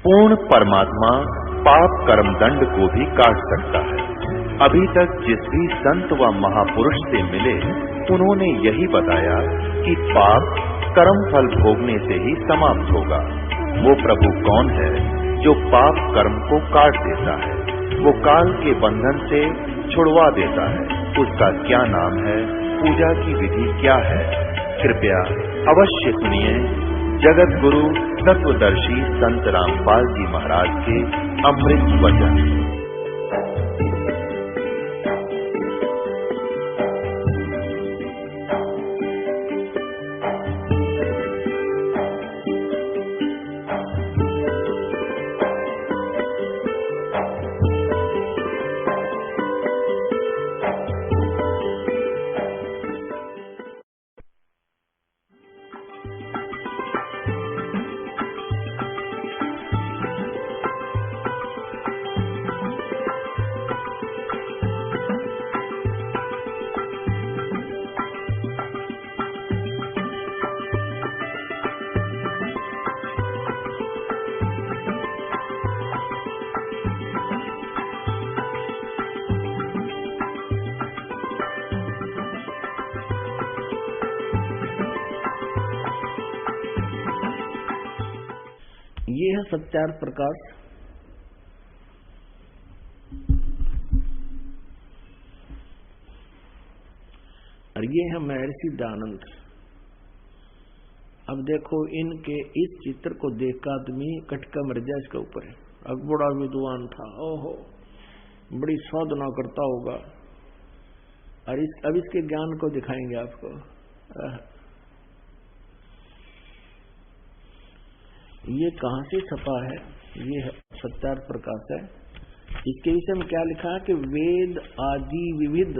पूर्ण परमात्मा पाप कर्म दंड को भी काट सकता है। अभी तक जिस भी संत व महापुरुष से मिले उन्होंने यही बताया कि पाप कर्म फल भोगने से ही समाप्त होगा। वो प्रभु कौन है जो पाप कर्म को काट देता है, वो काल के बंधन से छुड़वा देता है, उसका क्या नाम है, पूजा की विधि क्या है? कृपया अवश्य सुनिए जगत गुरु तत्वदर्शी संत रामपाल जी महाराज के अमृत वचन। ये है सत्यार्थ प्रकाश। और ये है महर्षि दयानंद। अब देखो इनके इस चित्र को देख आदमी कटका मर जाए इसके ऊपर है। अब बड़ा विद्वान था, ओहो बड़ी साधना करता होगा। और अब इसके ज्ञान को दिखाएंगे आपको। ये कहां से छपा है? ये सत्यार्थ प्रकाश है। इसके विषय में क्या लिखा है कि वेद आदि विविध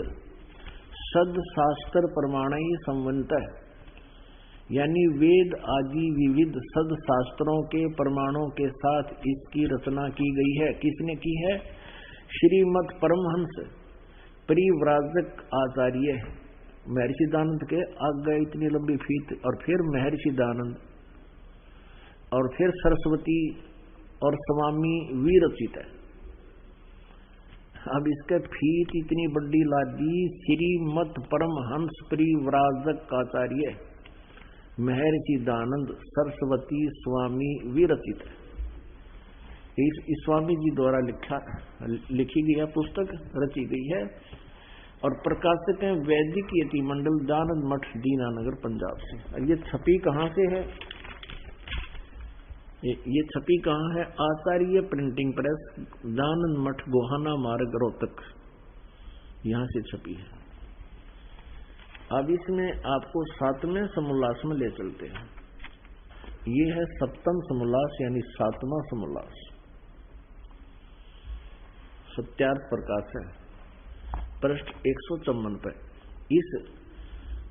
सद शास्त्र प्रमाण ही संवंत है, यानी वेद आदि विविध सद शास्त्रों के प्रमाणों के साथ इसकी रचना की गई है। किसने की है? श्रीमद परमहंस परिव्राजक आचार्य महर्षि दयानंद के आगे इतनी लंबी फीत, और फिर महर्षि दयानंद, और फिर सरस्वती और स्वामी विरचित है। अब इसके फीत इतनी बड़ी लादी, श्रीमद परमहंस परिव्राजक आचार्य महर्षि दयानंद सरस्वती स्वामी विरचित है। इस स्वामी जी द्वारा लिखी गई पुस्तक रची गई है। और प्रकाशक है वैदिक यति मंडल दयानंद मठ दीनानगर पंजाब से। और ये छपी कहाँ से है? ये छपी कहाँ है? आचार्य प्रिंटिंग प्रेस, दयानंद मठ गोहाना मार्ग रोहतक, यहां से छपी है। अब इसमें आपको 7वें समोल्लास में ले चलते हैं। ये है 7वां समोल्लास यानी 7वां समोल्लास। सत्यार्थ प्रकाश है, पृष्ठ 154 पर। इस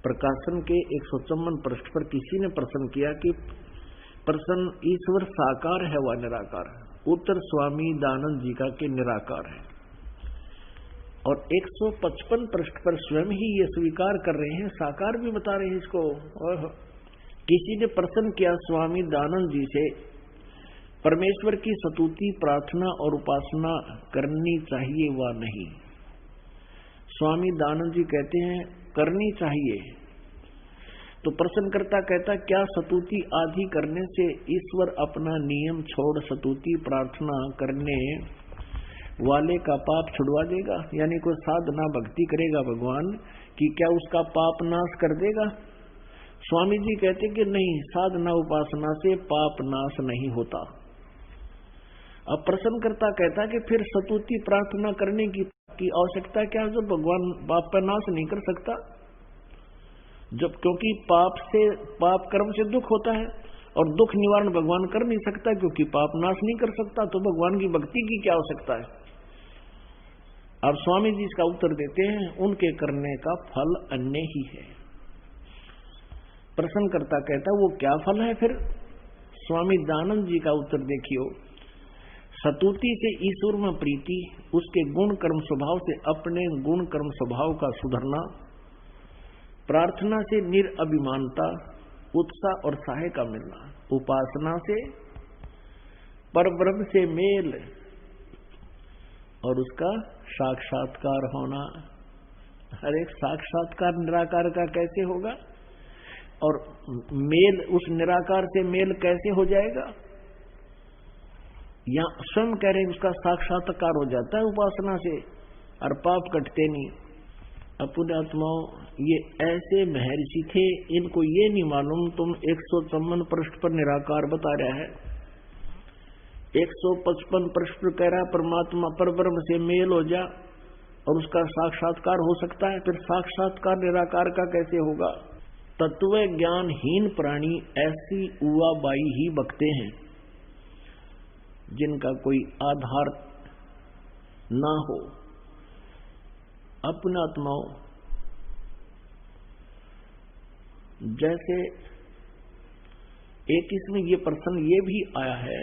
प्रकाशन के 154 पृष्ठ पर किसी ने प्रश्न किया कि प्रश्न ईश्वर साकार है व निराकार है? उत्तर स्वामी दयानंद जी का के निराकार है। और 155 पृष्ठ पर स्वयं ही ये स्वीकार कर रहे हैं, साकार भी बता रहे हैं इसको। और किसी ने प्रश्न किया स्वामी दयानंद जी से, परमेश्वर की स्तुति प्रार्थना और उपासना करनी चाहिए व नहीं? स्वामी दयानंद जी कहते हैं करनी चाहिए। तो प्रश्नकर्ता कहता क्या स्तुति आदि करने से ईश्वर अपना नियम छोड़ स्तुति प्रार्थना करने वाले का पाप छुड़वा देगा? यानी कोई साधना भक्ति करेगा भगवान कि क्या उसका पाप नाश कर देगा? स्वामी जी कहते कि नहीं, साधना उपासना से पाप नाश नहीं होता। अब प्रश्नकर्ता कहता कि फिर स्तुति प्रार्थना करने की आवश्यकता क्या है जब भगवान पाप का नाश नहीं कर सकता? जब क्योंकि पाप कर्म से दुख होता है और दुख निवारण भगवान कर नहीं सकता, क्योंकि पाप नाश नहीं कर सकता, तो भगवान की भक्ति की क्या आवश्यकता है? अब स्वामी जी इसका उत्तर देते हैं उनके करने का फल अन्य ही है। प्रश्नकर्ता कहता वो क्या फल है फिर? स्वामी दयानंद जी का उत्तर देखियो, स्तुति से ईश्वर में प्रीति, उसके गुण कर्म स्वभाव से अपने गुण कर्म स्वभाव का सुधरना, प्रार्थना से निरअभिमानता, उत्साह और सहाय का मिलना, उपासना से परब्रह्म से मेल और उसका साक्षात्कार होना। हर एक साक्षात्कार निराकार का कैसे होगा और मेल उस निराकार से मेल कैसे हो जाएगा? या स्वयं कह रहे हैं उसका साक्षात्कार हो जाता है उपासना से और पाप कटते नहीं। अपने आत्माओं, ये ऐसे महर्षि थे, इनको ये नहीं मालूम तुम 154 पृष्ठ पर निराकार बता रहा है, 155 पृष्ठ पर कह रहा परमात्मा परब्रह्म से मेल हो जा और उसका साक्षात्कार हो सकता है। फिर साक्षात्कार निराकार का कैसे होगा? तत्व ज्ञानहीन प्राणी ऐसी उवाबाई ही बकते हैं जिनका कोई आधार ना हो। अपने आत्माओं, जैसे एक इसमें ये प्रश्न ये भी आया है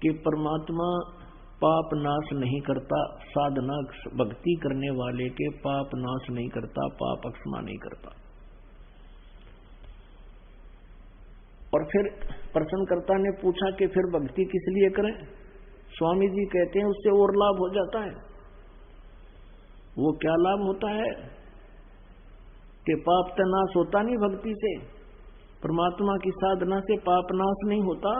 कि परमात्मा पाप नाश नहीं करता, साधना भक्ति करने वाले के पाप नाश नहीं करता, पाप अक्षमा नहीं करता। और फिर प्रश्नकर्ता ने पूछा कि फिर भक्ति किस लिए करें? स्वामी जी कहते हैं उससे और लाभ हो जाता है। वो क्या लाभ होता है कि पाप तो नाश होता नहीं भक्ति से, परमात्मा की साधना से पाप नाश नहीं होता,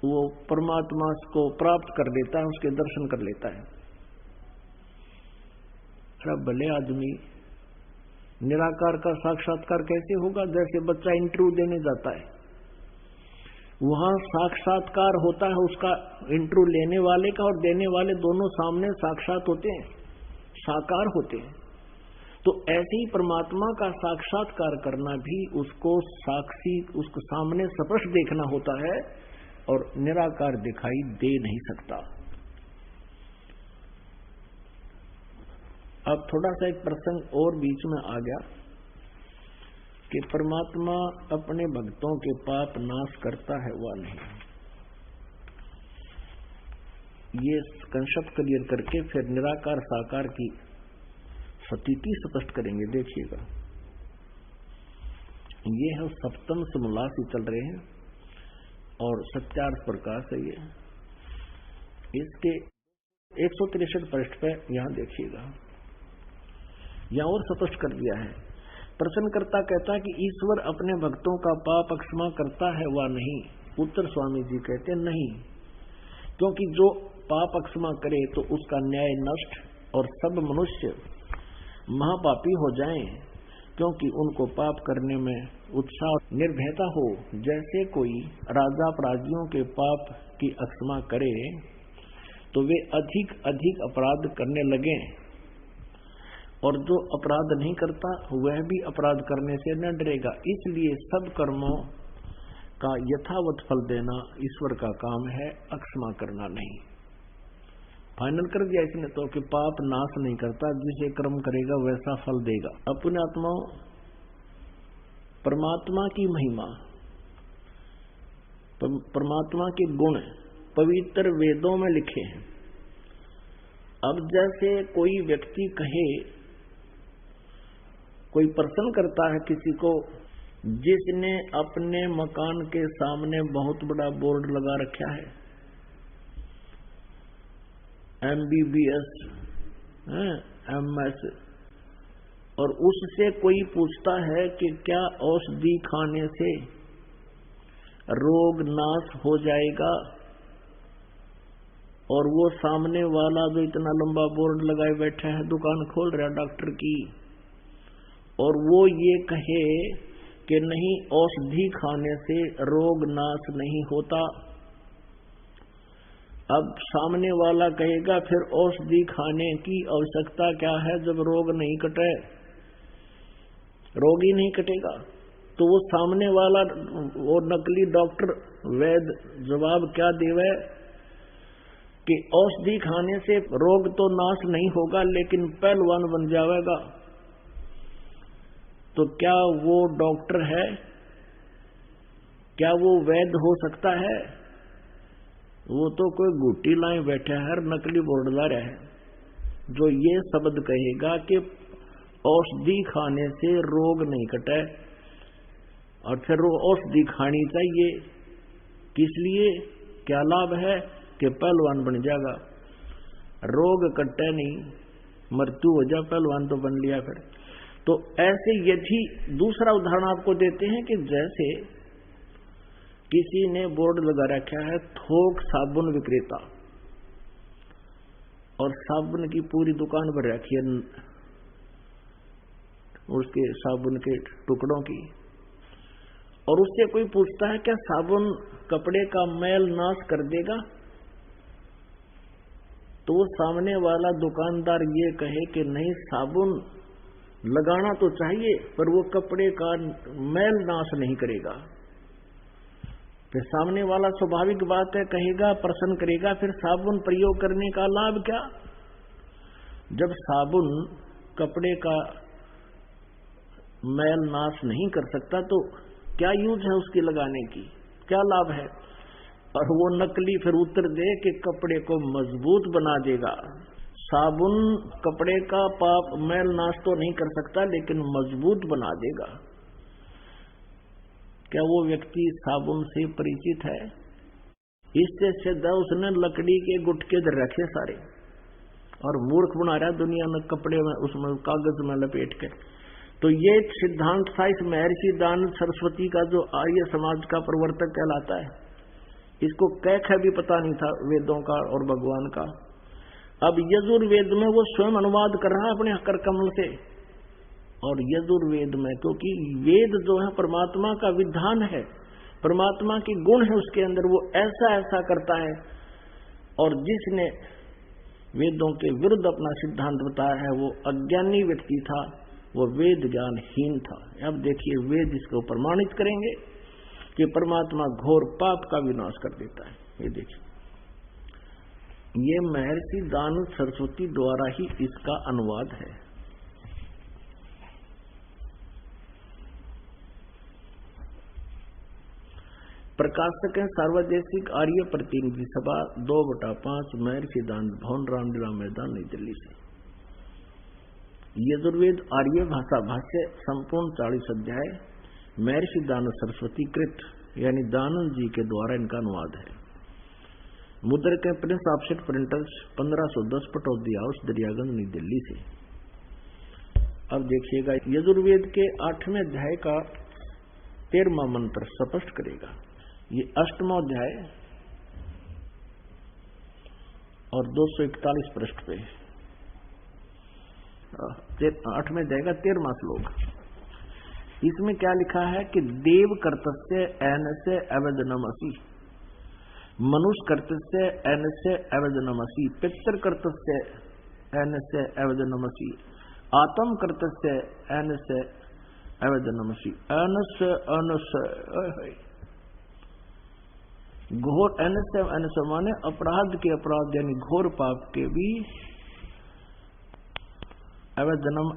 वो परमात्मा को प्राप्त कर लेता है, उसके दर्शन कर लेता है। सब भले आदमी निराकार का साक्षात्कार कैसे होगा? जैसे बच्चा इंटरव्यू देने जाता है, वहां साक्षात्कार होता है उसका, इंटरव्यू लेने वाले का और देने वाले दोनों सामने साक्षात होते हैं, साकार होते हैं। तो ऐसे ही परमात्मा का साक्षात्कार करना भी उसको साक्षी, उसको सामने स्पष्ट देखना होता है और निराकार दिखाई दे नहीं सकता। अब थोड़ा सा एक प्रसंग और बीच में आ गया कि परमात्मा अपने भक्तों के पाप नाश करता है वा नहीं। ये कंसेप्ट क्लियर करके फिर निराकार साकार की स्थिति स्पष्ट करेंगे। देखिएगा, ये है सप्तम समोल्लास चल रहे हैं और सत्यार्थ प्रकाश है ये। इसके 163 पृष्ठ पे यहां देखिएगा, यहां और स्पष्ट कर दिया है। प्रश्नकर्ता कहता है कि ईश्वर अपने भक्तों का पाप क्षमा करता है वा नहीं? उत्तर स्वामी जी कहते हैं नहीं, क्योंकि जो पाप क्षमा करे तो उसका न्याय नष्ट और सब मनुष्य महापापी हो जाएं, क्योंकि उनको पाप करने में उत्साह निर्भयता हो। जैसे कोई राजा अपराधियों के पाप की क्षमा करे तो वे अधिक अधिक अपराध करने लगे, और जो अपराध नहीं करता वह भी अपराध करने से न डरेगा। इसलिए सब कर्मों का यथावत फल देना ईश्वर का काम है, अक्षमा करना नहीं। फाइनल कर दिया इसने तो कि पाप नाश नहीं करता, जिसे कर्म करेगा वैसा फल देगा। अपने आत्माओं, परमात्मा की महिमा, परमात्मा के गुण पवित्र वेदों में लिखे हैं। अब जैसे कोई व्यक्ति कहे, कोई प्रश्न करता है किसी को जिसने अपने मकान के सामने बहुत बड़ा बोर्ड लगा रखा है, MBBS MS, और उससे कोई पूछता है कि क्या औषधि खाने से रोग नाश हो जाएगा, और वो सामने वाला जो इतना लंबा बोर्ड लगाए बैठा है, दुकान खोल रहा डॉक्टर की, और वो ये कहे कि नहीं औषधि खाने से रोग नाश नहीं होता, अब सामने वाला कहेगा फिर औषधि खाने की आवश्यकता क्या है जब रोग नहीं कटे, रोग ही नहीं कटेगा। तो वो सामने वाला वो नकली डॉक्टर वैद्य जवाब क्या देवे कि औषधि खाने से रोग तो नाश नहीं होगा लेकिन पहलवान बन जाएगा। तो क्या वो डॉक्टर है? क्या वो वैद्य हो सकता है? वो तो कोई गुट्टी लाए बैठा है, नकली बोर्ड ला रहा है। जो ये शब्द कहेगा कि औषधि खाने से रोग नहीं कटे और फिर वो औषधि खानी चाहिए, किस लिए? क्या लाभ है कि पहलवान बन जाएगा, रोग कटे नहीं, मृत्यु हो जा, पहलवान तो बन लिया फिर। तो ऐसे यदि दूसरा उदाहरण आपको देते हैं कि जैसे किसी ने बोर्ड लगा रखा है थोक साबुन विक्रेता, और साबुन की पूरी दुकान भर रखी है उसके साबुन के टुकड़ों की, और उससे कोई पूछता है क्या साबुन कपड़े का मैल नाश कर देगा? तो वो सामने वाला दुकानदार ये कहे कि नहीं, साबुन लगाना तो चाहिए पर वो कपड़े का मैल नाश नहीं करेगा। फिर सामने वाला स्वाभाविक बात है कहेगा, प्रश्न करेगा, फिर साबुन प्रयोग करने का लाभ क्या? जब साबुन कपड़े का मैल नाश नहीं कर सकता तो क्या यूज है उसकी लगाने की, क्या लाभ है? और वो नकली फिर उत्तर दे कि कपड़े को मजबूत बना देगा। साबुन कपड़े का पाप मैल नाश तो नहीं कर सकता लेकिन मजबूत बना देगा। क्या वो व्यक्ति साबुन से परिचित है? इससे सीधा उसने लकड़ी के गुटके धर रखे सारे और मूर्ख बना रहा दुनिया में कपड़े में, उसमें कागज में लपेट के। तो ये सिद्धांत था इस महर्षि दानव सरस्वती का, जो आर्य समाज का प्रवर्तक कहलाता है। इसको कैख भी पता नहीं था वेदों का और भगवान का। अब यजुर्वेद में वो स्वयं अनुवाद कर रहा है अपने कर कमल से, और यजुर्वेद में, क्योंकि वेद जो है परमात्मा का विधान है, परमात्मा के गुण है उसके अंदर, वो ऐसा ऐसा करता है। और जिसने वेदों के विरुद्ध अपना सिद्धांत बताया है वो अज्ञानी व्यक्ति था, वो वेद ज्ञानहीन था। अब देखिए वेद इसको प्रमाणित करेंगे कि परमात्मा घोर पाप का विनाश कर देता है। ये देखिए, ये महर्षि दानव सरस्वती द्वारा ही इसका अनुवाद है। प्रकाशक है सार्वदेशिक आर्य प्रतिनिधि सभा 2/5 महर्षि दानव भवन, रामलीला मैदान, नई दिल्ली से। यजुर्वेद आर्य भाषा भाष्य संपूर्ण 40 अध्याय महर्षि दानव सरस्वती कृत यानी दानव जी के द्वारा इनका अनुवाद है। मुद्रक के Prince offset printers 1510 Pataudi house, Daryaganj, नई दिल्ली से। अब देखिएगा यजुर्वेद के 8वें अध्याय का 13वां मंत्र स्पष्ट करेगा। ये 8वां अध्याय और 241 पृष्ठ पे 8वें अध्याय का 13वां श्लोक। इसमें क्या लिखा है कि देव कर्तस्य एनस्य अवदनमसि, मनुष्य कर्तस्य एनस्य अवदनमसि, पितृ कर्तस्य एनस्य अवदनमसि, आत्म कर्तस्य एनस्य अवदनमसि। अनस्य अनस्य घोर, एनस्य अनस्य माने अपराध के अपराध यानी घोर पाप के भी अवदनम।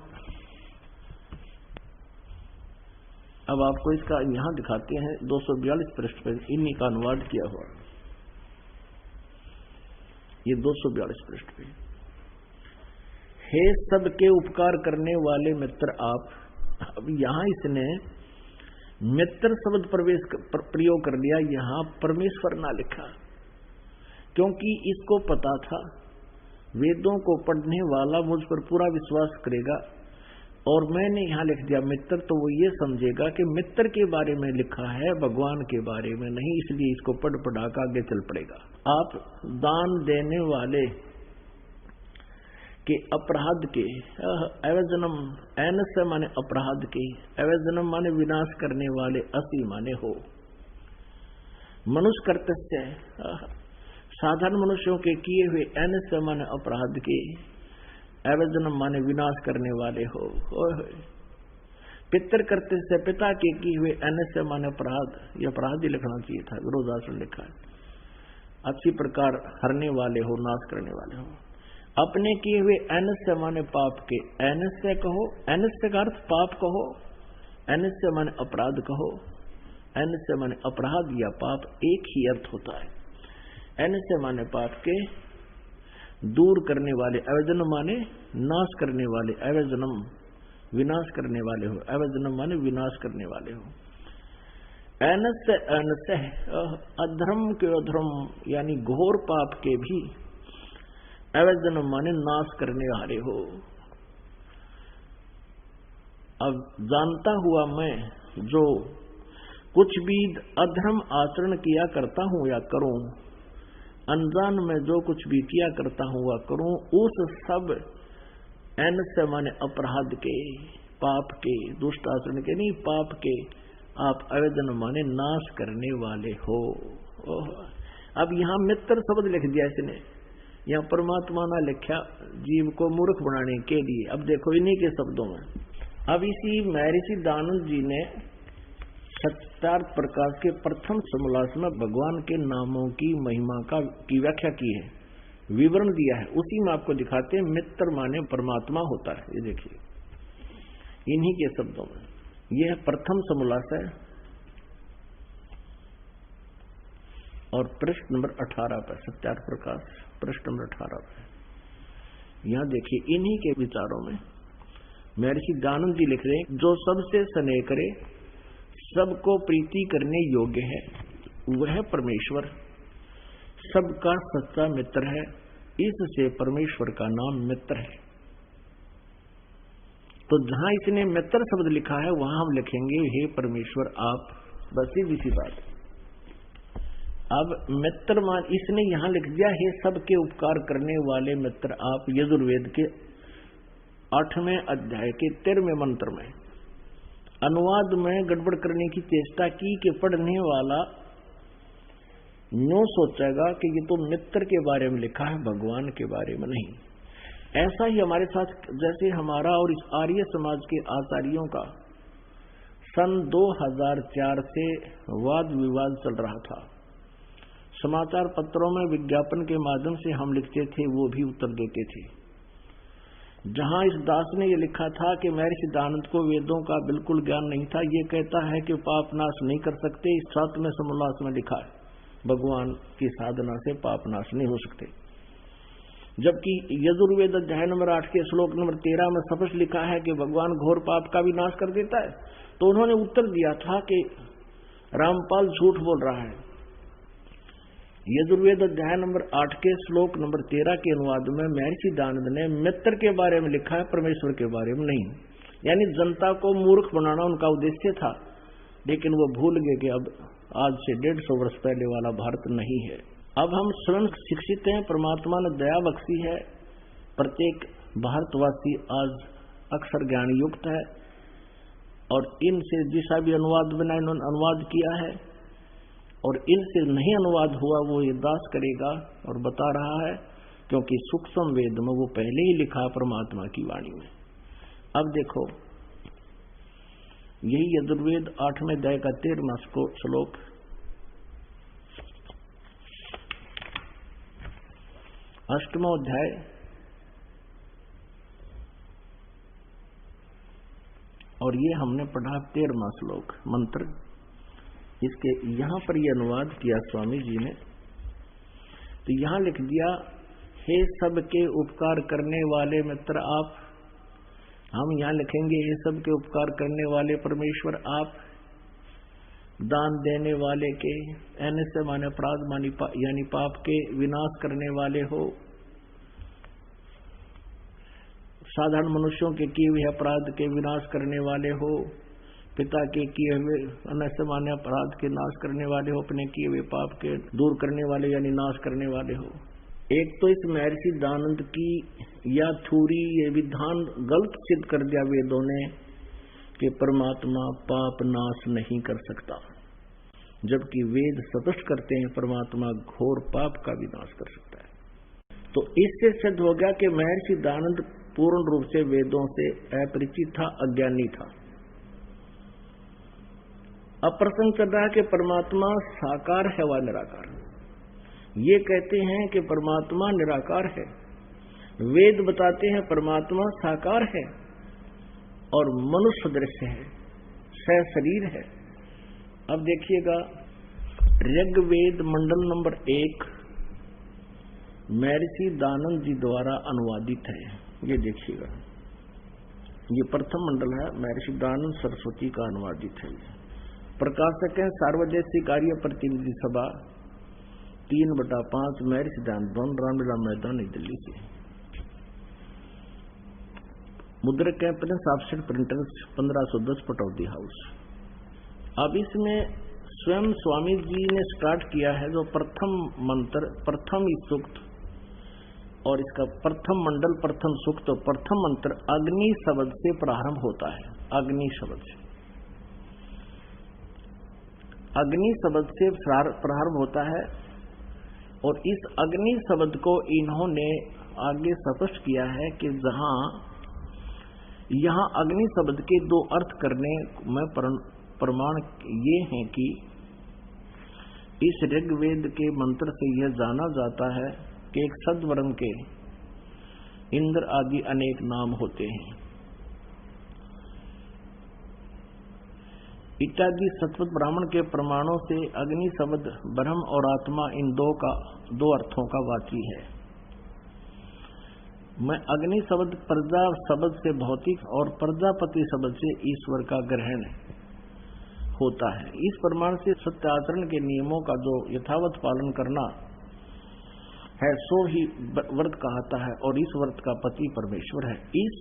अब आपको इसका यहां दिखाते हैं 242 पृष्ठ पर इन्हीं का अनुवाद किया हुआ। ये 242 पृष्ठ पे, हे सबके उपकार करने वाले मित्र आप। अब यहां इसने मित्र शब्द प्रयोग कर लिया, यहां परमेश्वर ना लिखा, क्योंकि इसको पता था वेदों को पढ़ने वाला मुझ पर पूरा विश्वास करेगा, और मैंने यहां लिख दिया मित्र, तो वो ये समझेगा कि मित्र के बारे में लिखा है, भगवान के बारे में नहीं, इसलिए इसको पढ़ पढ़ा कर आगे चल पड़ेगा। आप दान देने वाले के अपराध के, अवजनम एनस्य माने अपराध के, अवजनम माने विनाश करने वाले, असि माने हो, मनुष्य कर्तस्य साधारण मनुष्यों के किए हुए, एनस्य माने अपराध के, अवजनम माने विनाश करने वाले हो। पितृ कर्तस्य पिता के किए हुए, एनस्य माने अपराध, ये अपराध ही लिखना चाहिए था, विरोधासन लिखा है। अच्छी प्रकार हरने वाले हो, नाश करने वाले हो। अपने किए हुए एनस्य माने पाप के, एनस्य कहो, एनस्य का अर्थ पाप कहो, एनस्य माने अपराध कहो, एनस्य माने अपराध या पाप एक ही अर्थ होता है। एनस्य माने पाप के दूर करने वाले, अवजनम माने नाश करने वाले, अवजनम विनाश करने वाले हो, अवजनम माने विनाश करने वाले हो। ऐनस्य ऐनस्य अधर्म के अधर्म यानी घोर पाप के भी अवैधन माने नाश करने वाले हो। अब जानता हुआ मैं जो कुछ भी अधर्म आचरण किया करता हूं या करूं, अनजान में जो कुछ भी किया करता हूं या करूं, उस सब ऐनस्य माने अपराध के, पाप के, दुष्ट आचरण के नहीं, पाप के आप अवैधन माने नाश करने वाले हो। अब यहां मित्र शब्द लिख दिया इसने, यहां परमात्मा ना लिखा जीव को मूर्ख बनाने के लिए। अब देखो इन्हीं के शब्दों में, अब इसी महर्षि दानंद जी ने सत्यार्थ प्रकाश के प्रथम समोल्लास में भगवान के नामों की महिमा की व्याख्या की है, विवरण दिया है। उसी में आपको दिखाते हैं मित्र माने परमात्मा होता है। ये देखिए इन्हीं के शब्दों में, यह प्रथम समोल्लास है और पृष्ठ नंबर 18 पर, सत्यार्थ प्रकाश पृष्ठ नंबर 18 पर। यहां देखिए इन्हीं के विचारों में महर्षि दानंद जी लिख रहे हैं, जो सबसे स्नेह करे, सबको प्रीति करने योग्य है, वह परमेश्वर सबका सच्चा मित्र है। इससे परमेश्वर का नाम मित्र है। तो जहां इसने मित्र शब्द लिखा है वहां हम लिखेंगे हे परमेश्वर आप, बस सीधी सी बात। अब मित्र मान इसने यहां लिख दिया हे सबके उपकार करने वाले मित्र आप, यजुर्वेद के 8वें अध्याय के 13वें मंत्र में। अनुवाद में गड़बड़ करने की चेष्टा की कि पढ़ने वाला यूं सोचेगा कि ये तो मित्र के बारे में लिखा है, भगवान के बारे में नहीं। ऐसा ही हमारे साथ, जैसे हमारा और इस आर्य समाज के आचार्यों का सन 2004 से वाद विवाद चल रहा था। समाचार पत्रों में विज्ञापन के माध्यम से हम लिखते थे, वो भी उत्तर देते थे। जहां इस दास ने ये लिखा था कि महर्षि दानंद को वेदों का बिल्कुल ज्ञान नहीं था, ये कहता है कि पाप नाश नहीं कर सकते। इस 7वें समोल्लास में लिखा है भगवान की साधना से पाप नाश नहीं हो सकते, जबकि यजुर्वेद अध्याय नंबर 8 के श्लोक नंबर 13 में स्पष्ट लिखा है कि भगवान घोर पाप का भी नाश कर देता है। तो उन्होंने उत्तर दिया था कि रामपाल झूठ बोल रहा है। यजुर्वेद अध्याय नंबर 8 के श्लोक नंबर 13 के अनुवाद में महर्षि दानंद ने मित्र के बारे में लिखा है, परमेश्वर के बारे में नहीं। यानी जनता को मूर्ख बनाना उनका उद्देश्य था, लेकिन वो भूल गए कि अब आज से 150 वर्ष पहले वाला भारत नहीं है। अब हम स्वयं शिक्षित हैं, परमात्मा ने दया बख्शी है, प्रत्येक भारतवासी आज अक्षर ज्ञान युक्त है और इनसे जिसा भी अनुवाद बना इन्होंने अनुवाद किया है, और इनसे नहीं अनुवाद हुआ वो ये दास करेगा और बता रहा है, क्योंकि सूक्ष्म वेद में वो पहले ही लिखा परमात्मा की वाणी में। अब देखो यही यजुर्वेद 8वें अध्याय का 13वां श्लोक, अष्टमो अध्याय और ये हमने पढ़ा 13वां श्लोक मंत्र। इसके यहां पर ये अनुवाद किया स्वामी जी ने, तो यहां लिख दिया हे सबके उपकार करने वाले मित्र आप। हम यहां लिखेंगे हे सबके उपकार करने वाले परमेश्वर आप, दान देने वाले के, ऐसे माने अपराध मानी यानी पाप के विनाश करने वाले हो, साधारण मनुष्यों के किए हुए अपराध के विनाश करने वाले हो, पिता के किए हुए अनैसे माने अपराध के नाश करने वाले हो, अपने किए हुए पाप के दूर करने वाले यानी नाश करने वाले हो। एक तो इस महर्षि दानंद की या थ्योरी ये विधान गलत सिद्ध कर दिया वेदों ने कि परमात्मा पाप नाश नहीं कर सकता, जबकि वेद स्पष्ट करते हैं परमात्मा घोर पाप का भी नाश कर सकता है। तो इससे सिद्ध हो गया कि महर्षि दानंद पूर्ण रूप से वेदों से अपरिचित था, अज्ञानी था। अब प्रश्न चल रहा है कि परमात्मा साकार है व निराकार। ये कहते हैं कि परमात्मा निराकार है, वेद बताते हैं परमात्मा साकार है और मनुष्य दृश्य है, सशरीर है। अब देखिएगा ऋग्वेद मंडल नंबर 1 महर्षि दानंद जी द्वारा अनुवादित है। ये देखिएगा, ये प्रथम मंडल है, महर्षि दानंद सरस्वती का अनुवादित है। प्रकाशक है सार्वजनिक कार्य प्रतिनिधि सभा 3/5 महर्षि सिद्धांत भवन, रामलीला मैदान, नई दिल्ली से। मुद्रक है Prince offset printers 1510 Pataudi house. अब इसमें स्वयं स्वामी जी ने स्टार्ट किया है जो प्रथम मंत्र, प्रथम सूक्त और इसका प्रथम मंडल, प्रथम सूक्त और प्रथम मंत्र अग्नि शब्द से प्रारंभ होता है। अग्नि शब्द से, अग्नि शब्द से प्रारंभ होता है और इस अग्नि शब्द को इन्होंने आगे स्पष्ट किया है कि यहाँ अग्नि शब्द के दो अर्थ करने में प्रमाण ये हैं कि इस ऋग्वेद के मंत्र से यह जाना जाता है कि एक सद्वर्ण के इंद्र आदि अनेक नाम होते हैं। इत्यादि सत्वत ब्राह्मण के प्रमाणों से अग्नि शब्द ब्रह्म और आत्मा इन दो अर्थों का वाची है। मैं अग्नि शब्द प्रजा शब्द से भौतिक और प्रजापति शब्द से ईश्वर का ग्रहण होता है। इस प्रमाण से सत्य आचरण के नियमों का जो यथावत पालन करना है सो ही व्रत कहता है और इस व्रत का पति परमेश्वर है। इस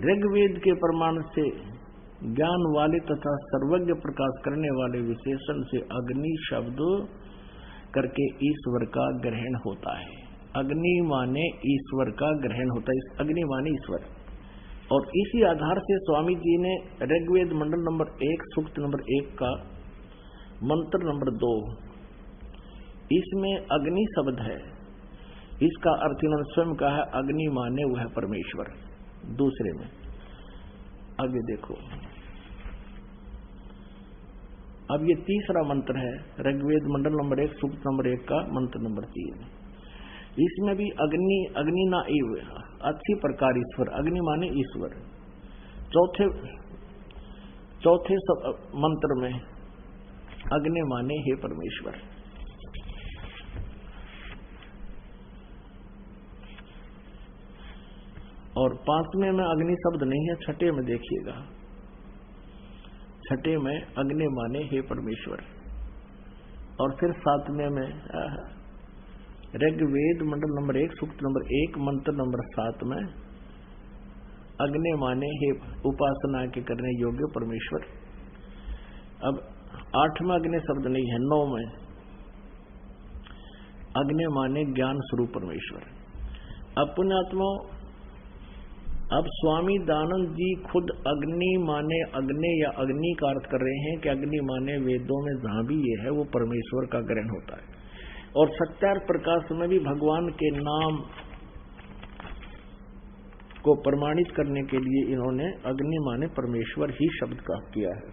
ऋग्वेद के प्रमाण से ज्ञान वाले तथा सर्वज्ञ प्रकाश करने वाले विशेषण से अग्नि शब्द करके ईश्वर का ग्रहण होता है। अग्नि माने ईश्वर का ग्रहण होता है, अग्नि माने ईश्वर। और इसी आधार से स्वामी जी ने ऋग्वेद मंडल नंबर 1 सूक्त नंबर 1 का मंत्र नंबर 2 इसमें अग्नि शब्द है, इसका अर्थ इन्होंने स्वयं कहा है अग्नि माने वह परमेश्वर। दूसरे में आगे देखो, अब ये तीसरा मंत्र है ऋग्वेद मंडल नंबर 1 सूक्त नंबर 1 का मंत्र नंबर 3। इसमें भी अग्नि ना एव अच्छी प्रकार ईश्वर, अग्नि माने ईश्वर। चौथे मंत्र में अग्नि माने हे परमेश्वर। और 5वें में अग्नि शब्द नहीं है, छठे में देखिएगा, छठे में अग्नि माने हे परमेश्वर। और फिर 7वें में ऋग्वेद मंडल नंबर 1 सूक्त नंबर 1 मंत्र नंबर 7 में अग्नि माने हे उपासना के करने योग्य परमेश्वर। अब 8वें अग्नि शब्द नहीं है, 9 में अग्नि माने ज्ञान स्वरूप परमेश्वर। अब पुण्यात्मा, अब स्वामी दानंद जी खुद अग्नि माने अग्नि या अग्नि का अर्थ कर रहे हैं कि अग्नि माने वेदों में जहां भी ये है वो परमेश्वर का ग्रहण होता है। और सत्यार्थ प्रकाश में भी भगवान के नाम को प्रमाणित करने के लिए इन्होंने अग्नि माने परमेश्वर ही शब्द का किया है।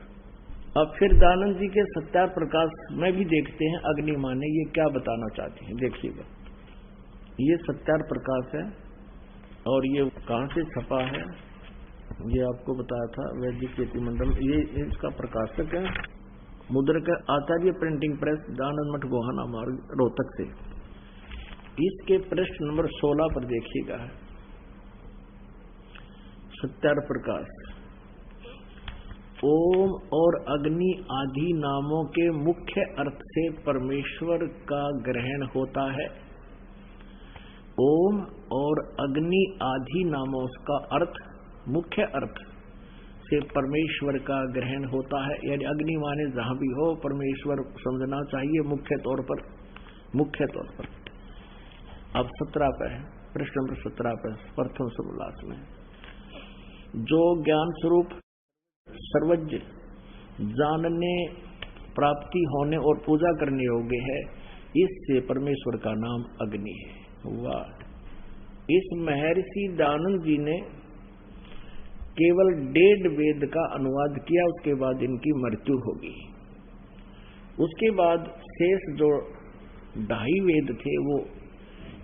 अब फिर दानंद जी के सत्यार्थ प्रकाश में भी देखते हैं अग्नि माने ये क्या बताना चाहते हैं। देखिएगा, ये सत्यार्थ प्रकाश है और ये कहां से छपा है ये आपको बताया था, वैदिक कीर्ति मंडल। ये इसका प्रकाशक है मुद्रक आचार्य प्रिंटिंग प्रेस, दानंद मठ गोहाना मार्ग, रोहतक से। इसके पृष्ठ नंबर 16 पर देखिएगा सत्यार्थ प्रकाश। ओम और अग्नि आदि नामों के मुख्य अर्थ से परमेश्वर का ग्रहण होता है। ओम और अग्नि आदि नामों का अर्थ, मुख्य अर्थ से परमेश्वर का ग्रहण होता है। यानी अग्नि माने जहां भी हो परमेश्वर समझना चाहिए मुख्य तौर पर। अब 17 पे है, प्रश्न नंबर 17 पे प्रथम समास में, जो ज्ञान स्वरूप सर्वज्ञ जानने, प्राप्ति होने और पूजा करने योग्य है, इससे परमेश्वर का नाम अग्नि है। वाह! इस महर्षि दानंद जी ने केवल 1.5 वेद का अनुवाद किया, उसके बाद इनकी मृत्यु होगी। उसके बाद शेष जो 2.5 वेद थे वो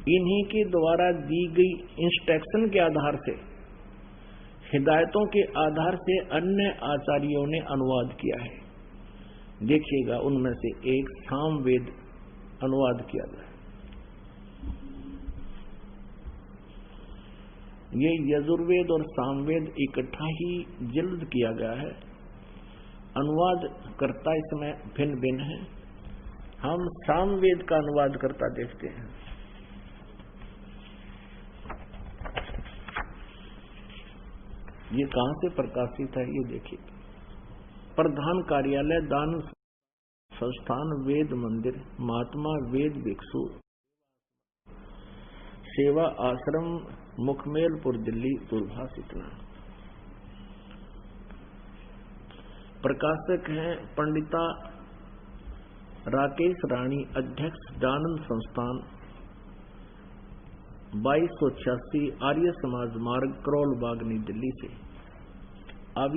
इन्हीं के द्वारा दी गई इंस्ट्रक्शन के आधार से, हिदायतों के आधार से अन्य आचार्यों ने अनुवाद किया है। देखिएगा, उनमें से एक सामवेद अनुवाद किया गया। ये यजुर्वेद और सामवेद इकट्ठा ही जल्द किया गया है। अनुवाद करता इसमें भिन्न भिन्न है। हम सामवेद का अनुवाद करता देखते हैं। ये कहां से प्रकाशित है ये देखिए। प्रधान कार्यालय दान संस्थान वेद मंदिर महात्मा वेद भिक्षु सेवा आश्रम मुखमेलपुर दिल्ली दूरभाष इतना। प्रकाशक हैं पंडिता राकेश रानी, अध्यक्ष दानंद संस्थान 2286 आर्य समाज मार्ग करोल बाग नई दिल्ली से। अब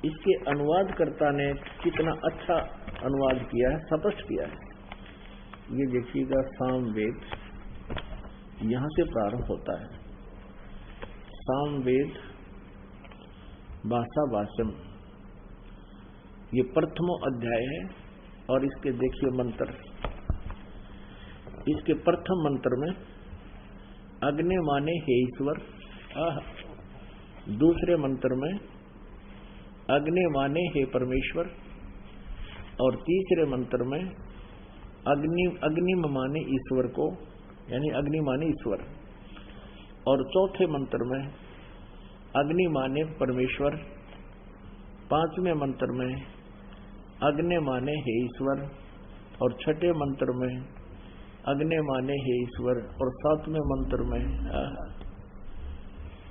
इसके अनुवादकर्ता ने कितना अच्छा अनुवाद किया है, स्पष्ट किया है। ये देखिएगा सामवेद यहां से प्रारंभ होता है। सामवेद भाषा भाषम ये प्रथमो अध्याय है और इसके देखिए मंत्र। इसके प्रथम मंत्र में अग्नि माने हे ईश्वर, दूसरे मंत्र में अग्नि माने हे परमेश्वर और तीसरे मंत्र में अग्नि माने ईश्वर को, यानी अग्नि माने ईश्वर, और चौथे मंत्र में अग्नि माने परमेश्वर, पांचवें मंत्र में अग्नि माने हे ईश्वर और छठे मंत्र में अग्नि माने हे ईश्वर और सातवें मंत्र में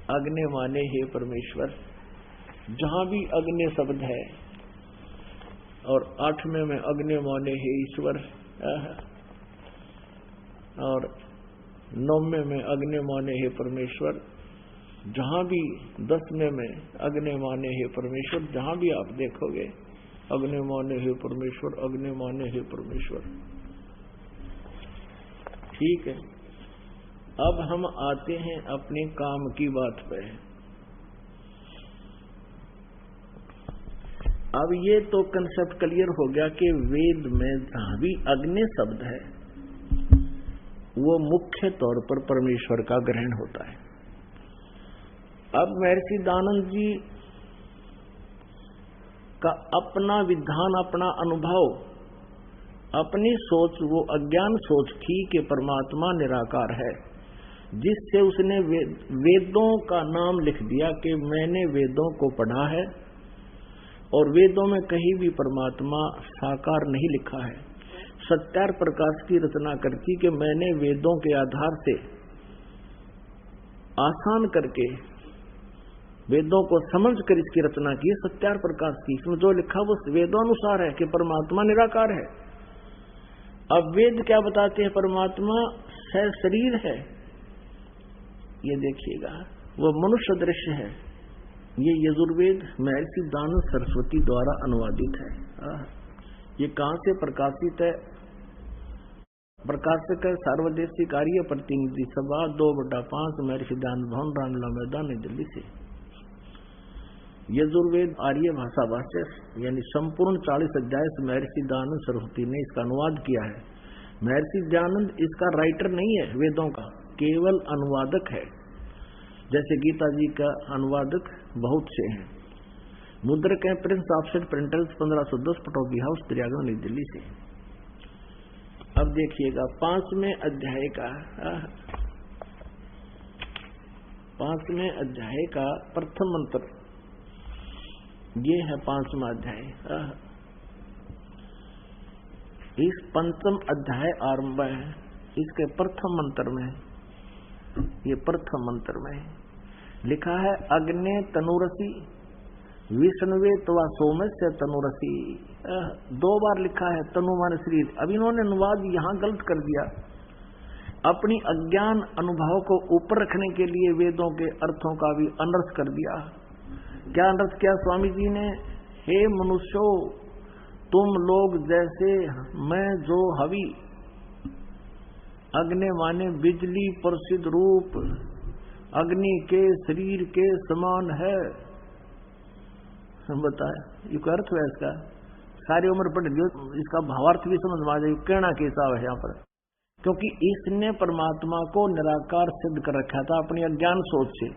अग्नि माने हे परमेश्वर। जहां भी अग्नि शब्द है और आठवें में अग्नि माने हे ईश्वर और नौवें में अग्नि माने हे परमेश्वर, जहां भी 10वें में अग्नि माने हे परमेश्वर, जहां भी आप देखोगे अग्नि माने हे परमेश्वर, अग्नि माने हे परमेश्वर। ठीक है, अब हम आते हैं अपने काम की बात पे। अब ये तो कंसेप्ट क्लियर हो गया कि वेद में जहां भी अग्नि शब्द है वो मुख्य तौर पर परमेश्वर का ग्रहण होता है। अब महर्षि दानंद जी का अपना विधान, अपना अनुभव, अपनी सोच, वो अज्ञान सोच थी कि परमात्मा निराकार है, जिससे उसने वेदों का नाम लिख दिया कि मैंने वेदों को पढ़ा है और वेदों में कहीं भी परमात्मा साकार नहीं लिखा है। सत्यार प्रकाश की रचना करती कि मैंने वेदों के आधार से आसान करके वेदों को समझकर इसकी रचना की। सत्यार प्रकाश की इसमें जो लिखा वो वेदोनुसार है कि परमात्मा निराकार है। अब वेद क्या बताते हैं? परमात्मा शरीर है, ये देखिएगा, वो मनुष्य दृश्य है। ये यजुर्वेद महर्षि दानंद सरस्वती द्वारा अनुवादित है। ये कहां से प्रकाशित है? प्रकाशक है सार्वदेशिक आर्य प्रतिनिधि सभा 2/5 महर्षि दानंद भवन रामला मैदान नई दिल्ली से। यजुर्वेद आर्य भाषा भाष्य यानी संपूर्ण 40 अध्याय से महर्षि दानंद सरस्वती ने इसका अनुवाद किया है। महर्षि दानंद इसका राइटर नहीं है वेदों का, केवल अनुवादक है। जैसे गीता जी का अनुवादक बहुत से हैं। मुद्रक है Prince offset printers 1510 Pataudi house Prayagraj नई दिल्ली से। अब देखिएगा 5वें अध्याय का प्रथम मंत्र, ये है 5वां अध्याय। इस 5वां अध्याय आरंभ है इसके प्रथम मंत्र में। ये प्रथम मंत्र में लिखा है अग्ने तनुरसी विष्णुवे तवा सोमस्य तनुरसी। 2 बार लिखा है तनु माने शरीर। अब इन्होंने अनुवाद यहां गलत कर दिया। अपनी अज्ञान अनुभव को ऊपर रखने के लिए वेदों के अर्थों का भी अनर्थ कर दिया। क्या अनर्थ किया स्वामी जी ने? हे मनुष्यों, तुम लोग जैसे मैं जो हवि, अग्नि माने बिजली प्रसिद्ध रूप अग्नि के शरीर के समान है। हम बताए ये अर्थ है इसका, सारी उम्र पढ़ लियो, इसका भावार्थ भी समझ में आ जाए। कहना कैसा है यहाँ पर, क्योंकि इसने परमात्मा को निराकार सिद्ध कर रखा था अपनी अज्ञान सोच से।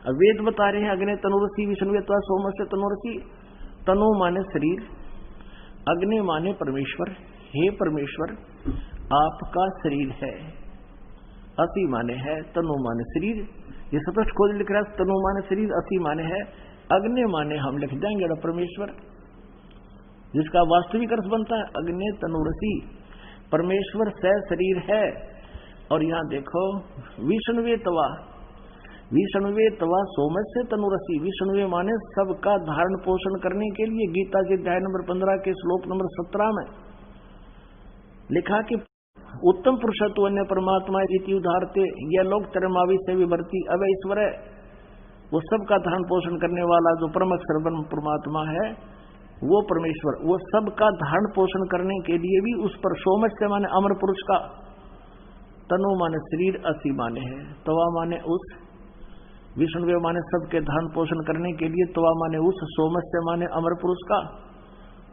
अब वेद बता रहे हैं अग्नि तनुरसी विष्णुवे त्वा सोमस्य तनुरसी। तनु माने शरीर, अग्नि माने परमेश्वर। हे परमेश्वर आपका शरीर है, अति माने है, तनु माने शरीर। ये स्पष्ट खोज लिख रहा है, तनु माने शरीर, अति माने है, अग्नि माने हम लिख देंगे परमेश्वर, जिसका वास्तविक अर्थ बनता है अग्नि तनुरसी, परमेश्वर से शरीर है। और यहां देखो विष्णुवे तवा, विष्णुवे तवा सोमस्य तनुरसी। विष्णुवे माने सबका धारण पोषण करने के लिए। गीता के अध्याय नंबर 15 के श्लोक नंबर 17 में लिखा कि उत्तम पुरुषत्व अन्य परमात्मा इति उदाहरते, यह लोग तरमावी से विवर्ती अब ईश्वर है। वो सबका धारण पोषण करने वाला जो परम सर्वम परमात्मा है वो परमेश्वर, वो सबका धारण पोषण करने के लिए भी उस पर सोमस्य माने अमर पुरुष का, तनु माने शरीर, असी माने है, तवा माने उस, विष्णुवे माने सबके धारण पोषण करने के लिए, तवा माने उस, सोमस्य माने अमर पुरुष का,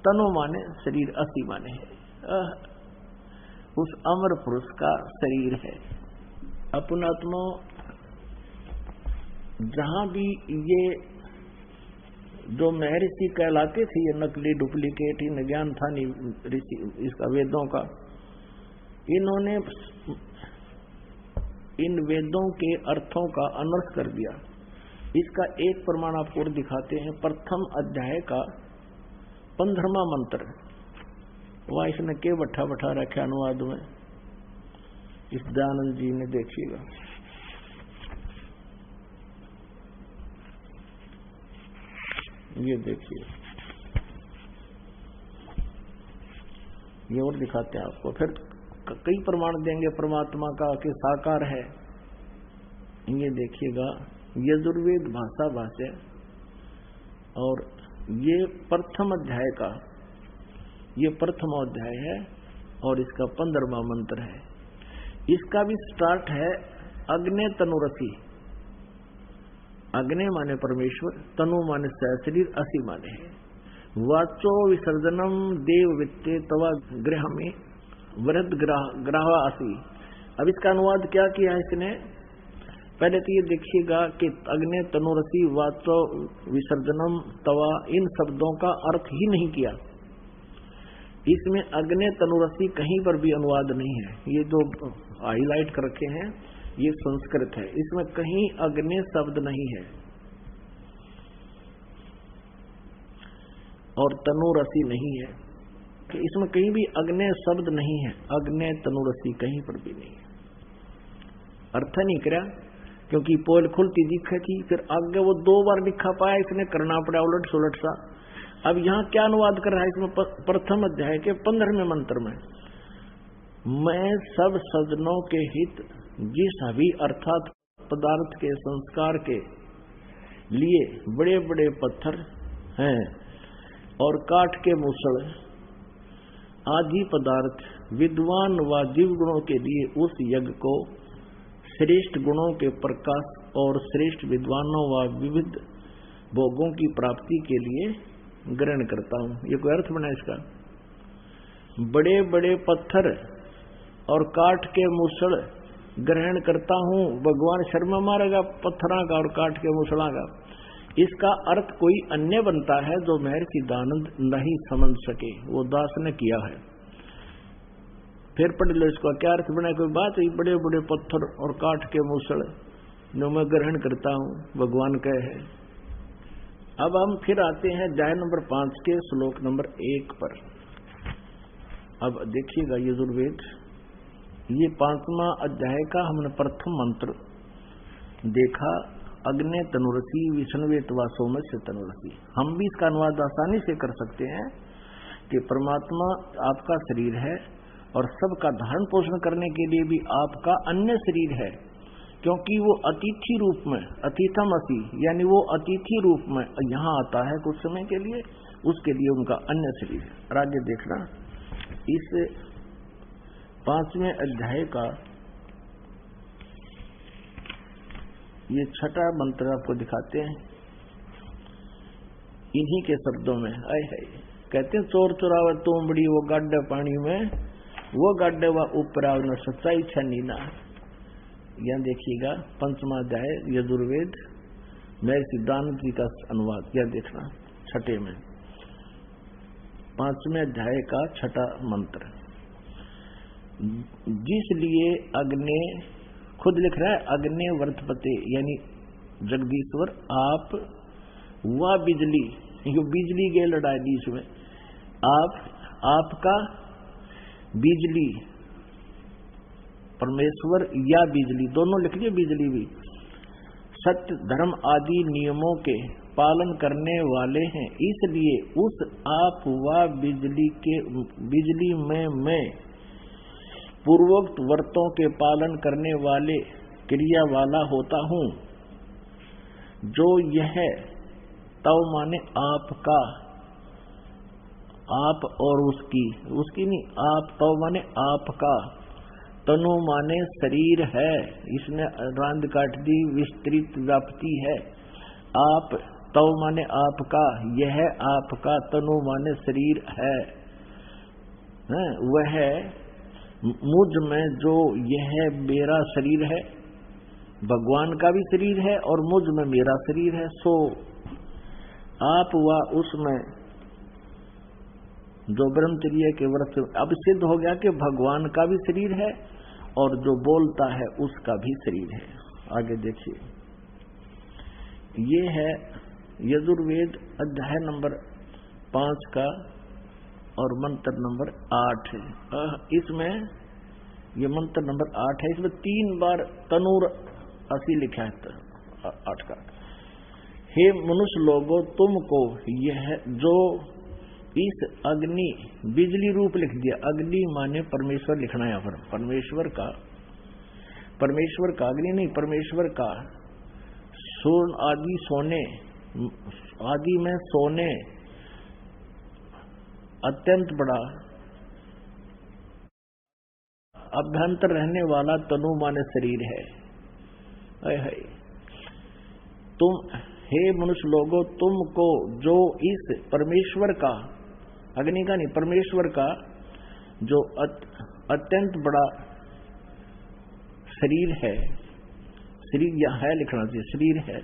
तनु माने शरीर, असी माने है उस अमर पुरुष का शरीर है। अपनात्मा जहां भी ये जो महर्षि कहलाते थे, ये नकली डुप्लीकेट ही ज्ञान था नहीं ऋषि इसका वेदों का, इन्होंने इन वेदों के अर्थों का अनर्थ कर दिया। इसका एक प्रमाण आपको और दिखाते हैं। प्रथम अध्याय का 15वां मंत्र, वहां इसने के बैठा बैठा रखे अनुवाद में, इस दयानंद जी ने, देखिएगा ये देखिए, ये और दिखाते हैं आपको। फिर कई प्रमाण देंगे परमात्मा का कि साकार है। ये देखिएगा यजुर्वेद भाषा भाष्य, और ये प्रथम अध्याय का, ये प्रथम अध्याय है और इसका 15वां मंत्र है। इसका भी स्टार्ट है अग्नि तनुरसी। अग्नि माने परमेश्वर, तनु माने शरीर, असी माने है। वाचो विसर्जनम देव वित्ते तवा गृह में वृद्ध ग्राह असी। अब इसका अनुवाद क्या किया है इसने? पहले तो ये देखिएगा कि अग्नि तनुरसी वाचो विसर्जनम तवा, इन शब्दों का अर्थ ही नहीं किया। इसमें अग्नि तनुरसी कहीं पर भी अनुवाद नहीं है। ये जो हाईलाइट कर रखे हैं ये संस्कृत है, इसमें कहीं अग्नि शब्द नहीं है और तनुरसी नहीं है, कि इसमें कहीं भी अग्नि शब्द नहीं है। अग्नि तनुरसी कहीं पर भी नहीं है। अर्थ नहीं करा, क्योंकि पोल खुलती दिखे थी, फिर आगे वो 2 बार लिखा पाया, इसने करना पड़ा उलट सुलट सा। अब यहां क्या अनुवाद कर रहा है इसमें? प्रथम अध्याय के 15वें मंत्र में, मैं सब सज्जनों के हित जिस अभी अर्थात पदार्थ के संस्कार के लिए बड़े बड़े पत्थर हैं और काठ के मूसल आदि पदार्थ विद्वान व जीव गुणों के लिए उस यज्ञ को श्रेष्ठ गुणों के प्रकाश और श्रेष्ठ विद्वानों व विविध भोगों की प्राप्ति के लिए ग्रहण करता हूं। ये कोई अर्थ बना इसका? बड़े बड़े पत्थर और काठ के मूसल ग्रहण करता हूं, भगवान शर्मा मारेगा पत्थरा का और काठ के मूसला का। इसका अर्थ कोई अन्य बनता है जो महर्षि दयानंद नहीं समझ सके, वो दास ने किया है। फिर पढ़ लो इसका क्या अर्थ बना। कोई बात है, बड़े बड़े पत्थर और काठ के मूसल जो मैं ग्रहण करता हूं, भगवान कहे है। अब हम फिर आते हैं अध्याय नंबर 5 के श्लोक नंबर 1 पर। अब देखिएगा यजुर्वेद, ये 5वां अध्याय का हमने प्रथम मंत्र देखा, अग्नि तनुरसी विष्णुवे तवा सोमस्य तनुरसी। हम भी इसका अनुवाद आसानी से कर सकते हैं कि परमात्मा आपका शरीर है और सबका धारण पोषण करने के लिए भी आपका अन्य शरीर है, क्योंकि वो अतिथि रूप में, अतिथम असी, यानी वो अतिथि रूप में यहाँ आता है कुछ समय के लिए, उसके लिए उनका अन्य शरीर है। और आगे देखना, इस 5वें अध्याय का ये 6वां मंत्र आपको दिखाते हैं इन्हीं के शब्दों में। आए है कहते हैं, चोर चुरावे तुम बड़ी वो गाड्डे पानी में, वो गाड्डे व ऊपराव न सच्चाई छनी ना। यह देखिएगा 5वां अध्याय यजुर्वेद मैं सिद्धांत जी का अनुवाद यह देखना, छठे में 5वें अध्याय का छठा मंत्र। जिसलिए अग्ने खुद लिख रहा है, अग्ने वर्तपते यानी जगदीश्वर आप व बिजली, यो बिजली के लड़ाई दी इसमें, आपका बिजली परमेश्वर या बिजली दोनों लिख लिए, बिजली भी सत्य धर्म आदि नियमों के पालन करने वाले हैं। इसलिए उस आप व बिजली में मैं पूर्वोक्त व्रतों के पालन करने वाले क्रिया वाला होता हूँ। जो यह तव माने आपका, आप और उसकी नहीं, आप तव माने आपका, तनु माने शरीर है, इसने रांद काट दी, विस्तृत व्याप्ति है। आप तव माने आपका, यह आपका, तनु माने शरीर है, वह मुझ में जो यह मेरा शरीर है, भगवान का भी शरीर है और मुझ में मेरा शरीर है। सो आप व उसमें जो ब्रह्मचर्य के व्रत, अब सिद्ध हो गया कि भगवान का भी शरीर है और जो बोलता है उसका भी शरीर है। आगे देखिए, ये है यजुर्वेद अध्याय नंबर 5 का और मंत्र नंबर 8 है। इसमें ये मंत्र नंबर 8 है, इसमें 3 बार तनूर असी लिखा है 8 का। हे मनुष्य लोगों, तुमको यह जो इस अग्नि बिजली रूप लिख दिया, अग्नि माने परमेश्वर लिखना है यहाँ पर, परमेश्वर का अग्नि नहीं, परमेश्वर का सोन आदि सोने आदि में सोने अत्यंत बड़ा अभ्यंतर रहने वाला तनु माने शरीर है। तुम हे मनुष्य लोगों, तुमको जो इस परमेश्वर का, अग्नि का नहीं, परमेश्वर का जो अत्यंत बड़ा शरीर है, शरीर यह है लिखना चाहिए, शरीर है,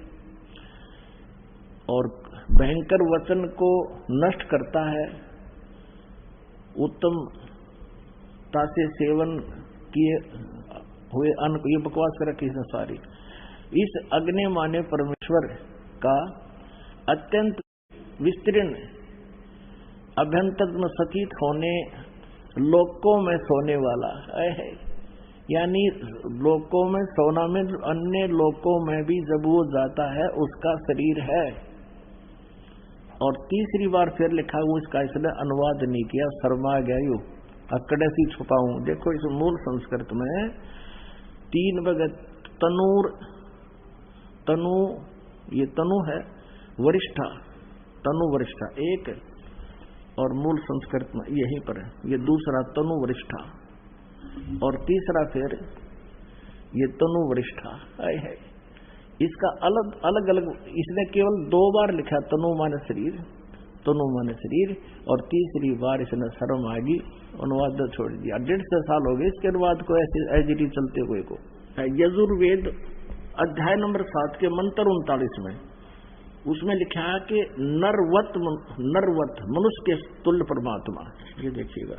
और भयंकर वचन को नष्ट करता है, उत्तमता से सेवन किए हुए अन्न को, ये बकवास कर रखी इसने सारी। इस अग्नि माने परमेश्वर का अत्यंत विस्तीर्ण अभ्यंतर में सचित होने, लोकों में सोने वाला है, यानी लोकों में सोना में, अन्य लोकों में भी जब वो जाता है उसका शरीर है। और तीसरी बार फिर लिखा हुआ, इसका इसने अनुवाद नहीं किया, शर्मा गया यू अकड़े सी छुपाऊं। देखो इस मूल संस्कृत में 3 भगत तनूर, तनु ये तनु है, वरिष्ठा, तनु वरिष्ठा एक, और मूल संस्कृत में यहीं पर है, ये दूसरा तनु वरिष्ठा, और तीसरा फिर ये तनु वरिष्ठा है। इसका अलग अलग इसने केवल 2 बार लिखा, तनु माने शरीर, तनु माने शरीर, और तीसरी बार इसने शर्म आगी अनुवाद छोड़ दिया। 1.5 साल हो गए इसके अनुवाद को ऐसे एजिटी चलते हुए को। यजुर्वेद अध्याय नंबर 7 के मंत्र 39 में उसमें लिखा है कि नरवत मनुष्य के तुल्य परमात्मा। ये देखिएगा,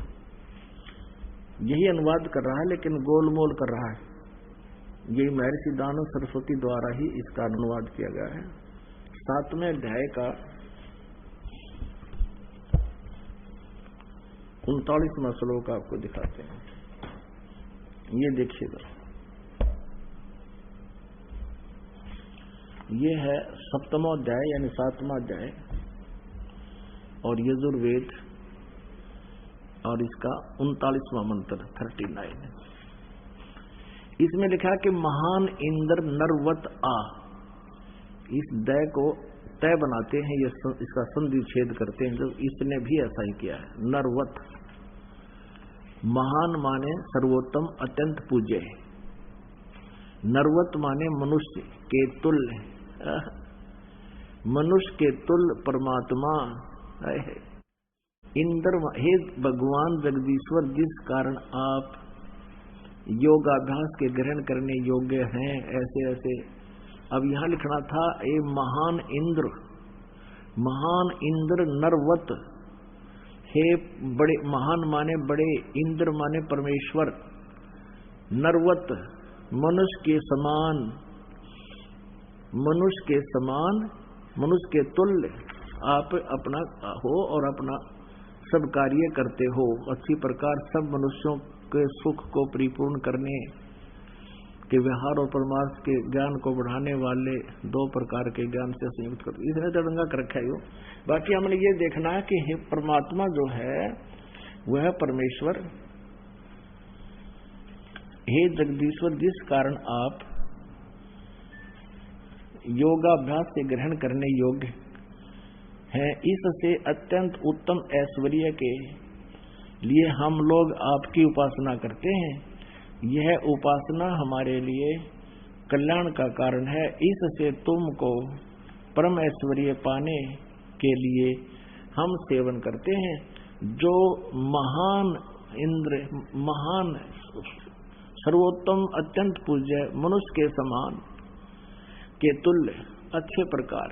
यही अनुवाद कर रहा है लेकिन गोलमोल कर रहा है। यही महर्षि दानव सरस्वती द्वारा ही इसका अनुवाद किया गया है। 7वें अध्याय का 39वां श्लोक आपको दिखाते हैं, ये देखिएगा। ये है 7वां अध्याय यानी 7वां अध्याय और यजुर्वेद, और इसका 39वां मंत्र 39। इसमें लिखा कि महान इंद्र नरवत आ, इस दय को तय बनाते हैं, ये इसका संधि छेद करते हैं, जब इसने भी ऐसा ही किया है। नरवत महान माने सर्वोत्तम अत्यंत पूज्य, नरवत माने मनुष्य के तुल्य, मनुष्य के तुल्य परमात्मा है। इंद्र हे भगवान जगदीश्वर, जिस कारण आप योगाभ्यास के ग्रहण करने योग्य हैं, ऐसे ऐसे अब यहां लिखना था ए महान इंद्र नरवत, हे बड़े, महान माने बड़े, इंद्र माने परमेश्वर, नरवत मनुष्य के समान, मनुष्य के तुल्य आप अपना हो और अपना सब कार्य करते हो। अच्छी प्रकार सब मनुष्यों के सुख को परिपूर्ण करने के व्यवहार और परमार्थ के ज्ञान को बढ़ाने वाले 2 प्रकार के ज्ञान से संयुक्त करते। इसने तड़ंगा कर रखा है। बाकी हमने ये देखना है कि परमात्मा जो है वह परमेश्वर, हे जगदीश्वर, जिस कारण आप योगाभ्यास से ग्रहण करने योग्य हैं, इससे अत्यंत उत्तम ऐश्वर्य के लिए हम लोग आपकी उपासना करते हैं। यह उपासना हमारे लिए कल्याण का कारण है। इससे तुमको परम ऐश्वर्य पाने के लिए हम सेवन करते हैं। जो महान इंद्र, महान सर्वोत्तम अत्यंत पूज्य, मनुष्य के समान के तुल्य, अच्छे प्रकार,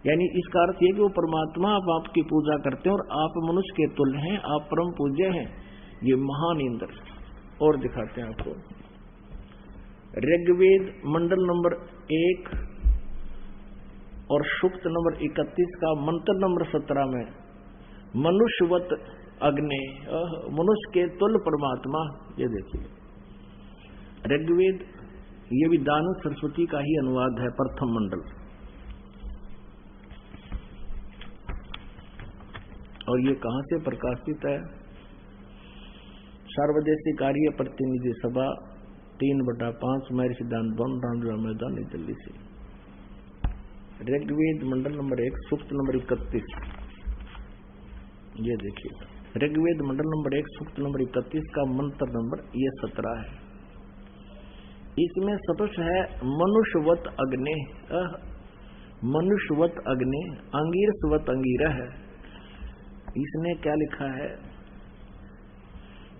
यानी इसका अर्थ ये कि वो परमात्मा आप आपकी पूजा करते हैं और आप मनुष्य के तुल्य हैं, आप परम पूज्य हैं। ये महान इंद्र। और दिखाते हैं आपको ऋग्वेद मंडल नंबर 1 और सूक्त नंबर 31 का मंत्र नंबर 17 में मनुष्यवत अग्नि, मनुष्य के तुल्य परमात्मा। ये देखिए ऋग्वेद, ये भी दानु सरस्वती का ही अनुवाद है, प्रथम मंडल। और ये कहां से प्रकाशित है? सार्वदेशिक कार्य प्रतिनिधि सभा 3/5 महर्षि सिद्धांत भवन, रामलीला मैदान, नई दिल्ली से। ऋग्वेद मंडल नंबर 1 सूक्त नंबर 31। ये देखिए ऋग्वेद मंडल नंबर 1 सूक्त नंबर 31 का मंत्र नंबर ये 17 है। इसमें स्पष्ट है मनुष्यवत अग्नि, मनुष्यवत अग्नि, अंगीरसवत अंगीरा है। इसने क्या लिखा है?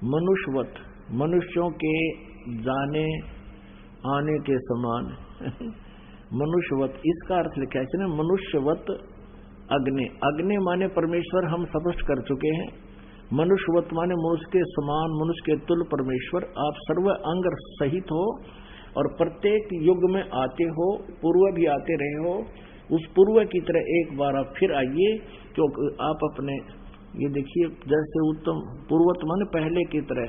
मनुष्यवत, मनुष्यों के जाने आने के समान मनुष्यवत, इसका अर्थ लिखा है इसने मनुष्यवत अग्नि। अग्नि माने परमेश्वर, हम स्पष्ट कर चुके हैं। मनुष्यवत माने मनुष्य के समान, मनुष्य के तुल्य परमेश्वर। आप सर्व अंग सहित हो और प्रत्येक युग में आते हो, पूर्व भी आते रहे हो। उस पूर्व की तरह एक बार आप फिर आइए, क्योंकि आप अपने, ये देखिए जैसे उत्तम पूर्वत माने पहले की तरह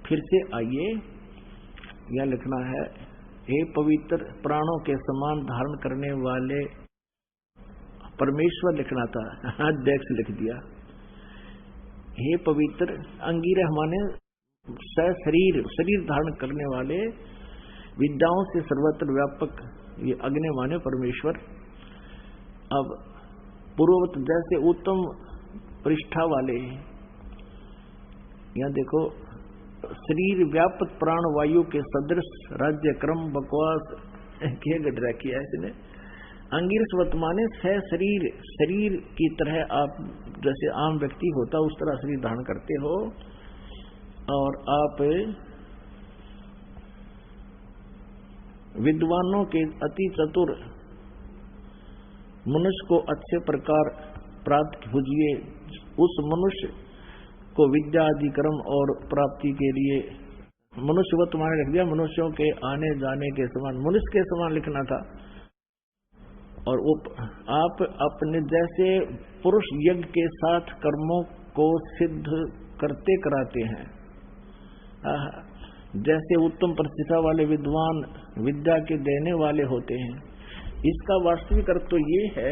फिर से आइए। यह लिखना है हे पवित्र प्राणों के समान धारण करने वाले परमेश्वर, लिखना था, अध्यक्ष लिख दिया। हे पवित्र अंगीरह माने शरीर, शरीर धारण करने वाले, विद्याओं से सर्वत्र व्यापक, ये अग्नि माने परमेश्वर। अब पूर्ववत जैसे उत्तम पृष्ठा वाले, यहां देखो शरीर व्यापक प्राण वायु के सदृश राज्य क्रम बकवास के गडरा किया है इसने। अंगिरसवत माने शरीर, शरीर की तरह आप जैसे आम व्यक्ति होता उस तरह शरीर धारण करते हो और आप विद्वानों के अति चतुर मनुष्य को अच्छे प्रकार प्राप्त कीजिए। उस मनुष्य को विद्या आदि कर्म और प्राप्ति के लिए मनुष्यवत माने लिख दिया, मनुष्यों के आने जाने के समान, मनुष्य के समान लिखना था। और वो आप अपने जैसे पुरुष यज्ञ के साथ कर्मों को सिद्ध करते कराते हैं, जैसे उत्तम प्रतिष्ठा वाले विद्वान विद्या के देने वाले होते हैं। इसका वास्तविक अर्थ तो ये है,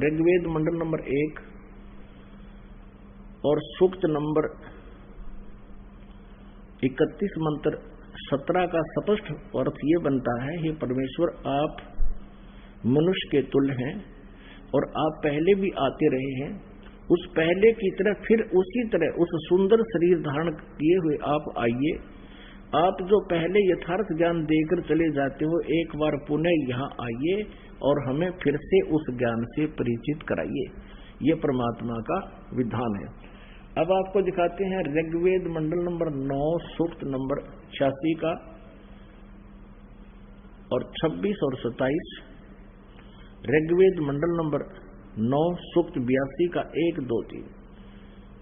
ऋग्वेद मंडल नंबर 1 और सूक्त नंबर 31 मंत्र 17 का स्पष्ट अर्थ ये बनता है, हे परमेश्वर आप मनुष्य के तुल्य हैं और आप पहले भी आते रहे हैं। उस पहले की तरह फिर उसी तरह उस सुंदर शरीर धारण किए हुए आप आइए। आप जो पहले यथार्थ ज्ञान देकर चले जाते हो, एक बार पुनः यहाँ आइए और हमें फिर से उस ज्ञान से परिचित कराइए। ये परमात्मा का विधान है। अब आपको दिखाते हैं ऋग्वेद मंडल नंबर 9 सूक्त नंबर 86 का और 26 और 27 ऋग्वेद मंडल नंबर 9 सूक्त 82 का 1, 2, 3।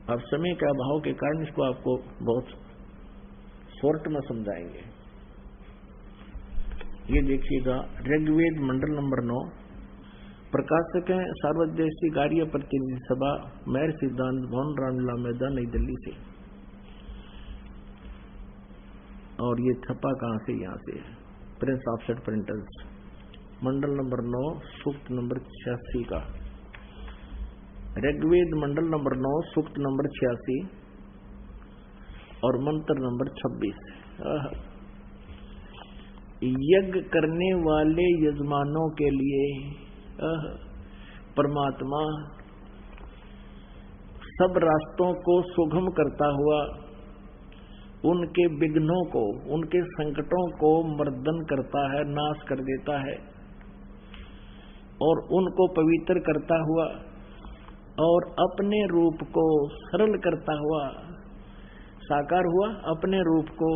अब समय के अभाव के कारण इसको आपको बहुत शॉर्ट में समझाएंगे। ये देखिएगा, ऋग्वेद मंडल नंबर 9, प्रकाशक है सार्वदेशिक कार्य प्रतिनिधि सभा, मेयर सिद्धांत भवन, रामलीला मैदान, नई दिल्ली से। और ये छपा कहां से? यहां से, प्रिंस ऑफसेट प्रिंटर्स, मंडल नंबर 9 सूक्त नंबर 86 का। ऋग्वेद मंडल नंबर 9 सूक्त नंबर 86 और मंत्र नंबर 26। यज्ञ करने वाले यजमानों के लिए परमात्मा सब रास्तों को सुगम करता हुआ उनके विघ्नों को, उनके संकटों को मर्दन करता है, नाश कर देता है और उनको पवित्र करता हुआ और अपने रूप को सरल करता हुआ, साकार हुआ, अपने रूप को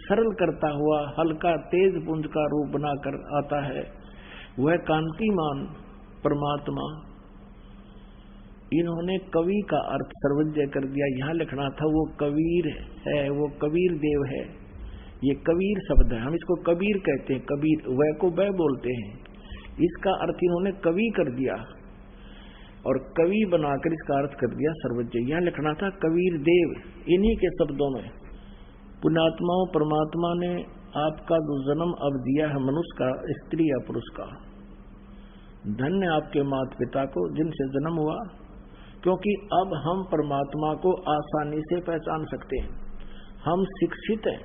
सरल करता हुआ हल्का तेज पुंज का रूप बनाकर आता है। वह कांतिमान परमात्मा। इन्होंने कवि का अर्थ सर्वज्ञ कर दिया। यहां लिखना था वो कबीर है, वो कबीर देव है। ये कबीर शब्द है, हम इसको कबीर कहते हैं। कबीर वह को वह बोलते हैं। इसका अर्थ इन्होंने कवि कर दिया और कवि बनाकर इसका अर्थ कर दिया सर्वज्ञ। यहां लिखना था कबीर देव। इन्हीं के शब्दों में पुण्यात्माओं, परमात्मा ने आपका जो जन्म अब दिया है मनुष्य का, स्त्री या पुरुष का, धन्य आपके माता पिता को जिनसे जन्म हुआ, क्योंकि अब हम परमात्मा को आसानी से पहचान सकते हैं। हम शिक्षित हैं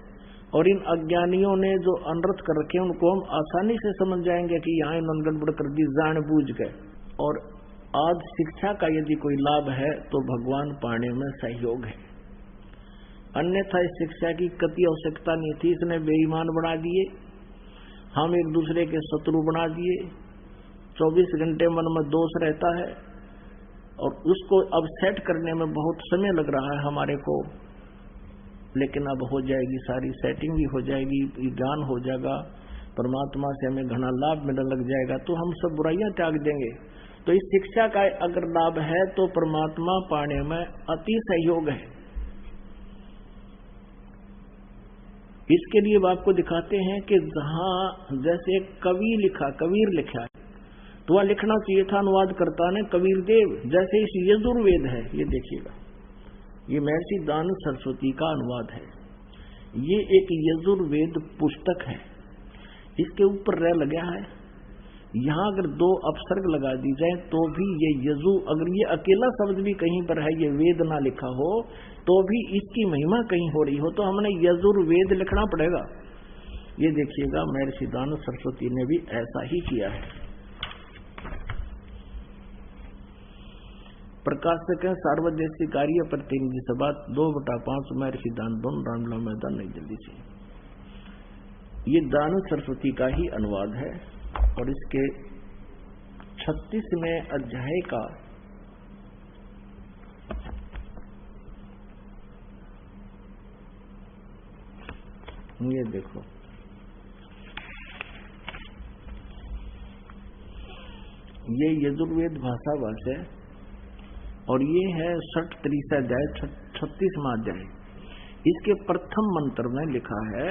और इन अज्ञानियों ने जो अनर्थ कर रखे उनको हम आसानी से समझ जाएंगे कि यहाँ इन्होंने गड़बड़ कर दी जान बूझ गए। और आज शिक्षा का यदि कोई लाभ है तो भगवान पाने में सहयोग है, अन्यथा इस शिक्षा की कति आवश्यकता नहीं थी। इसने बेईमान बना दिए, हम एक दूसरे के शत्रु बना दिए। 24 घंटे मन में दोष रहता है और उसको अब सेट करने में बहुत समय लग रहा है हमारे को, लेकिन अब हो जाएगी, सारी सेटिंग भी हो जाएगी, ज्ञान हो जाएगा, परमात्मा से हमें घना लाभ मिलने लग जाएगा, तो हम सब बुराइयां त्याग देंगे। तो इस शिक्षा का अगर लाभ है तो परमात्मा पाने में अति सहयोग है। इसके लिए आपको दिखाते हैं कि जहां जैसे कवि लिखा, कबीर लिखा है, तो वह लिखना चाहिए था अनुवाद करता ने कबीर देव। जैसे इस यजुर्वेद है, ये देखिएगा, ये महर्षि दानव सरस्वती का अनुवाद है। ये एक यजुर्वेद पुस्तक है, इसके ऊपर रह लगा है। यहां अगर 2 अपसर्ग लगा दी जाए तो भी ये यजु, अगर ये अकेला शब्द भी कहीं पर है, ये वेद ना लिखा हो, तो भी इसकी महिमा कहीं हो रही हो, तो हमने यजुर्वेद लिखना पड़ेगा। ये देखिएगा, महर्षि दानव सरस्वती ने भी ऐसा ही किया है। प्रकाशक है सार्वदेशिक कार्य प्रतिनिधि सभा 2/5 महर्षि दानव भवन, रामलीला मैदान, नई दिल्ली से। ये दानव सरस्वती का ही अनुवाद है और इसके 36वें अध्याय का ये देखो, ये यजुर्वेद भाषा भाष्य है और ये है 63 अध्याय 36वां अध्याय। इसके प्रथम मंत्र में लिखा है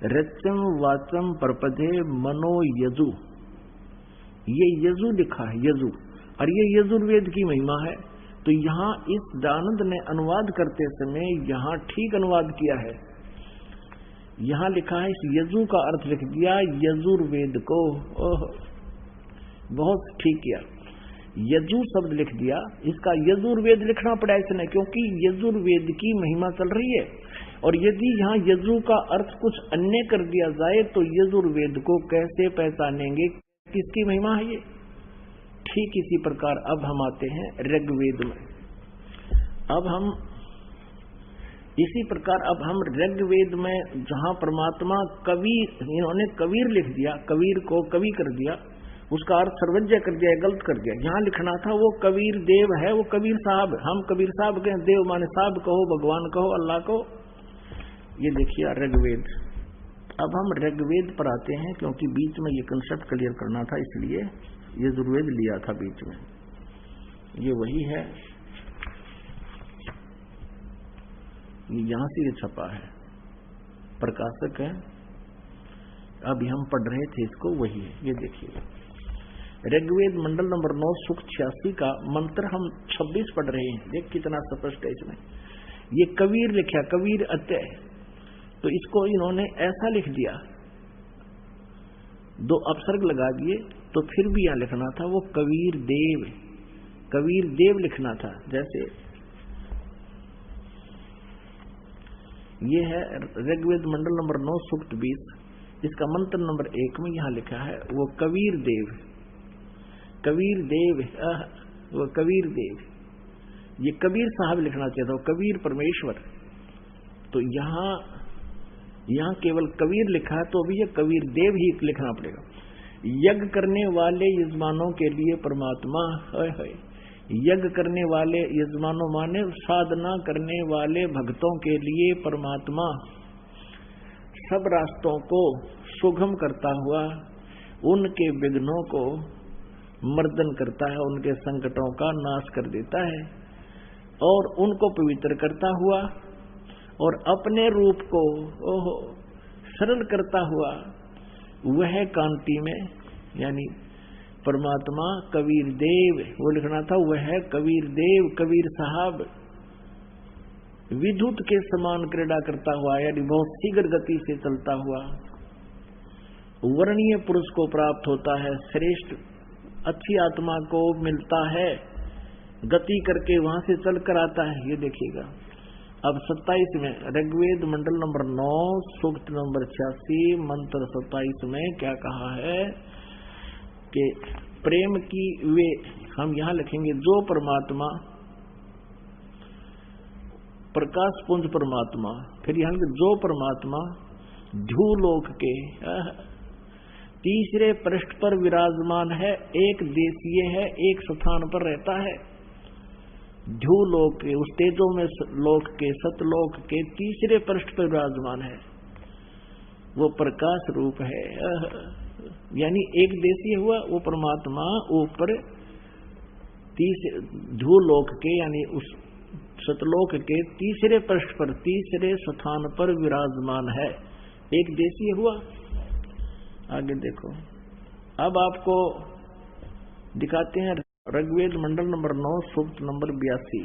रच्यम वाचम परपदे मनो यजु। ये यजु लिखा है, यजु, और ये यजुर्वेद की महिमा है। तो यहाँ इस दानंद ने अनुवाद करते समय यहाँ ठीक अनुवाद किया है। यहाँ लिखा है, इस यजु का अर्थ लिख दिया यजुर्वेद को। ओह, बहुत ठीक किया, यजु शब्द लिख दिया, इसका यजुर्वेद लिखना पड़ा इसने, क्योंकि यजुर्वेद की महिमा चल रही है। और यदि यहाँ यजु का अर्थ कुछ अन्य कर दिया जाए तो यजुर्वेद को कैसे पहचानेंगे, किसकी महिमा है ये? ठीक इसी प्रकार अब हम आते हैं ऋग्वेद में। अब हम इसी प्रकार अब हम ऋग्वेद में, जहां परमात्मा कबीर, इन्होंने कबीर लिख दिया, कबीर को कवि कर दिया, उसका अर्थ सर्वज्ञ कर दिया, गलत कर दिया। यहाँ लिखना था वो कबीर देव है, वो कबीर साहब। हम कबीर साहब के, देव माने साहब कहो, भगवान कहो, अल्लाह कहो। ये देखिए ऋग्वेद अब हम ऋग्वेद पर आते हैं, क्योंकि बीच में ये कंसेप्ट क्लियर करना था, इसलिए यजुर्वेद लिया था बीच में। ये वही है, यहां से ये छपा है, प्रकाशक है। अभी हम पढ़ रहे थे इसको, वही है, ये देखिए। ऋग्वेद मंडल नंबर 9 सूक्त 86 का मंत्र हम 26 पढ़ रहे हैं। देख कितना स्पष्ट है इसमें। ये कबीर लिखा, कबीर अत्यय, तो इसको इन्होंने ऐसा लिख दिया, 2 अपसर्ग लगा दिए, तो फिर भी यहां लिखना था वो कबीर देव, कबीर देव लिखना था। जैसे ये है ऋग्वेद मंडल नंबर 9 सूक्त 20, इसका मंत्र नंबर 1 में यहां लिखा है वो कबीर देव, कबीर देव, वो कबीर देव। ये कबीर साहब लिखना चाहिए था, कबीर परमेश्वर। तो यहां केवल कबीर लिखा है, तो अभी ये कबीर देव ही लिखना पड़ेगा। यज्ञ करने वाले यजमानों के लिए परमात्मा, यज्ञ करने वाले यजमानों माने साधना करने वाले भक्तों के लिए परमात्मा सब रास्तों को सुगम करता हुआ उनके विघ्नों को मर्दन करता है, उनके संकटों का नाश कर देता है और उनको पवित्र करता हुआ और अपने रूप को सरल करता हुआ वह कांति में, यानी परमात्मा कबीर देव, वो लिखना था वह कबीर देव, कबीर साहब विद्युत के समान क्रीड़ा करता हुआ, यानी बहुत शीघ्र गति से चलता हुआ वर्णीय पुरुष को प्राप्त होता है, श्रेष्ठ अच्छी आत्मा को मिलता है, गति करके वहां से चलकर आता है। ये देखिएगा। अब 27 में ऋग्वेद मंडल नंबर 9 सूक्त नंबर 86 मंत्र 27 में क्या कहा है कि प्रेम की वे, हम यहां लिखेंगे जो परमात्मा प्रकाश पुंज परमात्मा, फिर यहां जो परमात्मा ध्रुवलोक के तीसरे पृष्ठ पर विराजमान है, एक देशीय है, एक स्थान पर रहता है। ध्रुवलोक के उस तेजो में लोक के सतलोक के तीसरे पृष्ठ पर विराजमान है, वो प्रकाश रूप है। यानी एक देशीय हुआ वो परमात्मा ऊपर ध्रुवलोक के, यानी उस सतलोक के तीसरे पृष्ठ पर, तीसरे स्थान पर विराजमान है, एक देशीय हुआ। आगे देखो, अब आपको दिखाते हैं ऋग्वेद मंडल नंबर 9 सूक्त नंबर 82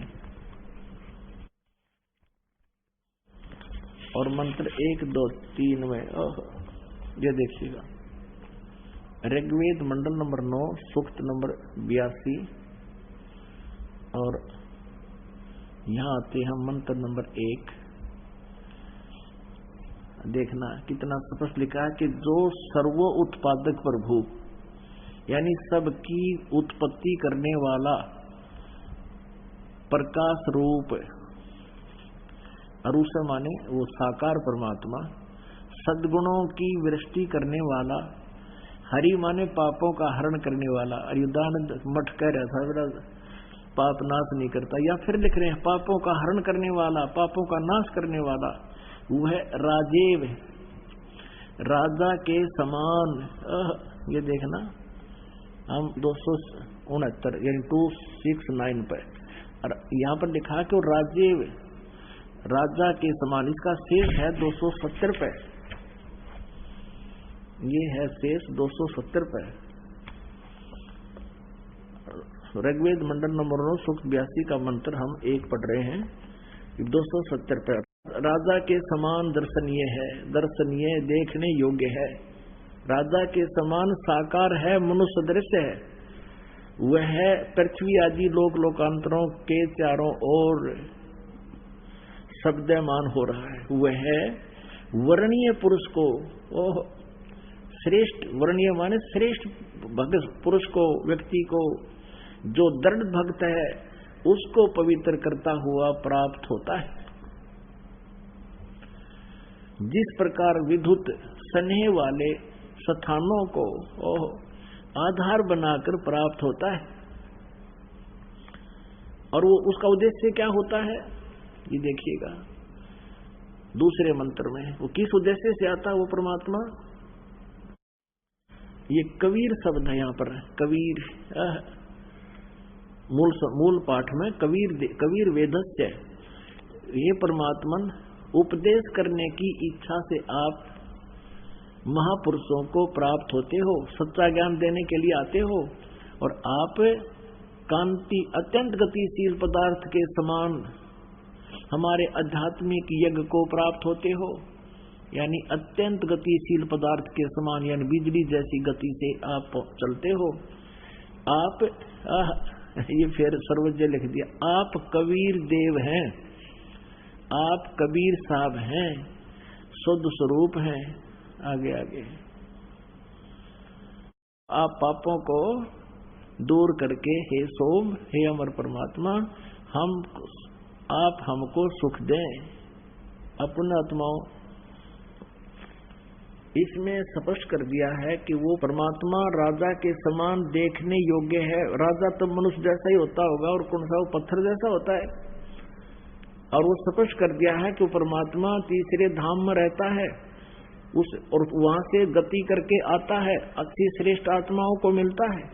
और मंत्र 1, 2, 3 में। ये देखिएगा, ऋग्वेद मंडल नंबर 9 सूक्त नंबर 82 और यहां आते हैं मंत्र नंबर 1। देखना कितना स्पष्ट लिखा है कि जो सर्व उत्पादक प्रभु, यानी सबकी उत्पत्ति करने वाला प्रकाश रूप, अरुषा माने वो साकार परमात्मा, सद्गुणों की वृष्टि करने वाला, हरि माने पापों का हरण करने वाला। अयुदानंद मठ कह रहा था मेरा पाप नाश नहीं करता, या फिर लिख रहे हैं पापों का हरण करने वाला, पापों का नाश करने वाला, वह राजेव, राजा के समान। ये देखना, हम 269 यानी 269 पर, और यहाँ पर लिखा कि राजेव, राजा के समान। इसका शेष है 270 पे, ये है शेष 270 पे। ऋग्वेद मंडल नंबर 9 सूक्त 82 का मंत्र हम 1 पढ़ रहे हैं, 270 पे। राजा के समान दर्शनीय है, दर्शनीय देखने योग्य है, राजा के समान साकार है, मनुष्य दृश्य है, वह पृथ्वी आदि लोक लोकांतरों के चारों ओर शब्दमान हो रहा है। वह वर्णीय पुरुष को, श्रेष्ठ, वर्णीय माने श्रेष्ठ भक्त पुरुष को, व्यक्ति को, जो दृढ़ भक्त है उसको पवित्र करता हुआ प्राप्त होता है। जिस प्रकार विद्युत स्नेह वाले स्थानों को आधार बनाकर प्राप्त होता है, और वो उसका उद्देश्य क्या होता है, ये देखिएगा। दूसरे मंत्र में। वो किस उद्देश्य से आता है वो परमात्मा? ये कबीर शब्द है यहाँ पर, कबीर मूल पाठ में कबीर वेदस्य। ये परमात्मन उपदेश करने की इच्छा से आप महापुरुषों को प्राप्त होते हो, सच्चा ज्ञान देने के लिए आते हो, और आप कांति अत्यंत गतिशील पदार्थ के समान हमारे आध्यात्मिक यज्ञ को प्राप्त होते हो, यानी अत्यंत गतिशील पदार्थ के समान, यानी बिजली जैसी गति से आप चलते हो। आप ये फिर सर्वज्ञ लिख दिया, आप कबीर देव हैं, आप कबीर साहब हैं, शुद्ध स्वरूप हैं। आगे आगे आप पापों को दूर करके, हे सोम, हे अमर परमात्मा, आप हमको सुख दें अपने आत्माओं। इसमें स्पष्ट कर दिया है कि वो परमात्मा राजा के समान देखने योग्य है। राजा तो मनुष्य जैसा ही होता होगा, और कौन सा वो पत्थर जैसा होता है। और वो स्पष्ट कर दिया है कि वो परमात्मा तीसरे धाम में रहता है, और वहां से गति करके आता है, अच्छी श्रेष्ठ आत्माओं को मिलता है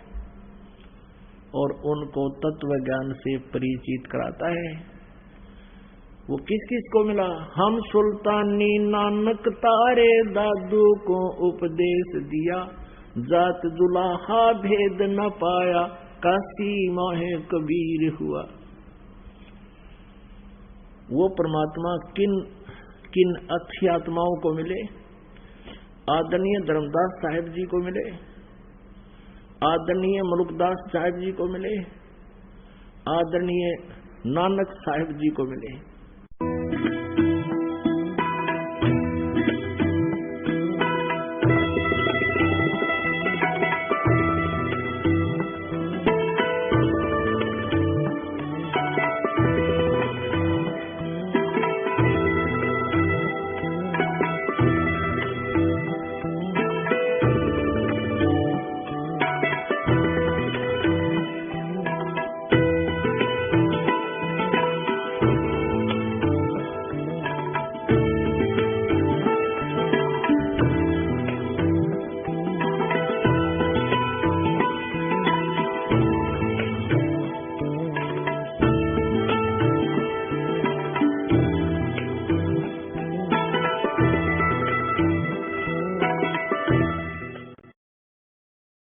और उनको तत्व ज्ञान से परिचित कराता है। वो किस किस को मिला? हम सुल्तानी नानक तारे दादू को उपदेश दिया, जात जुलाहा भेद न पाया, काशी माहे कबीर हुआ। वो परमात्मा किन किन अच्छी आत्माओं को मिले? आदरणीय धर्मदास साहिब जी को मिले, आदरणीय मलुकदास साहिब जी को मिले, आदरणीय नानक साहिब जी को मिले।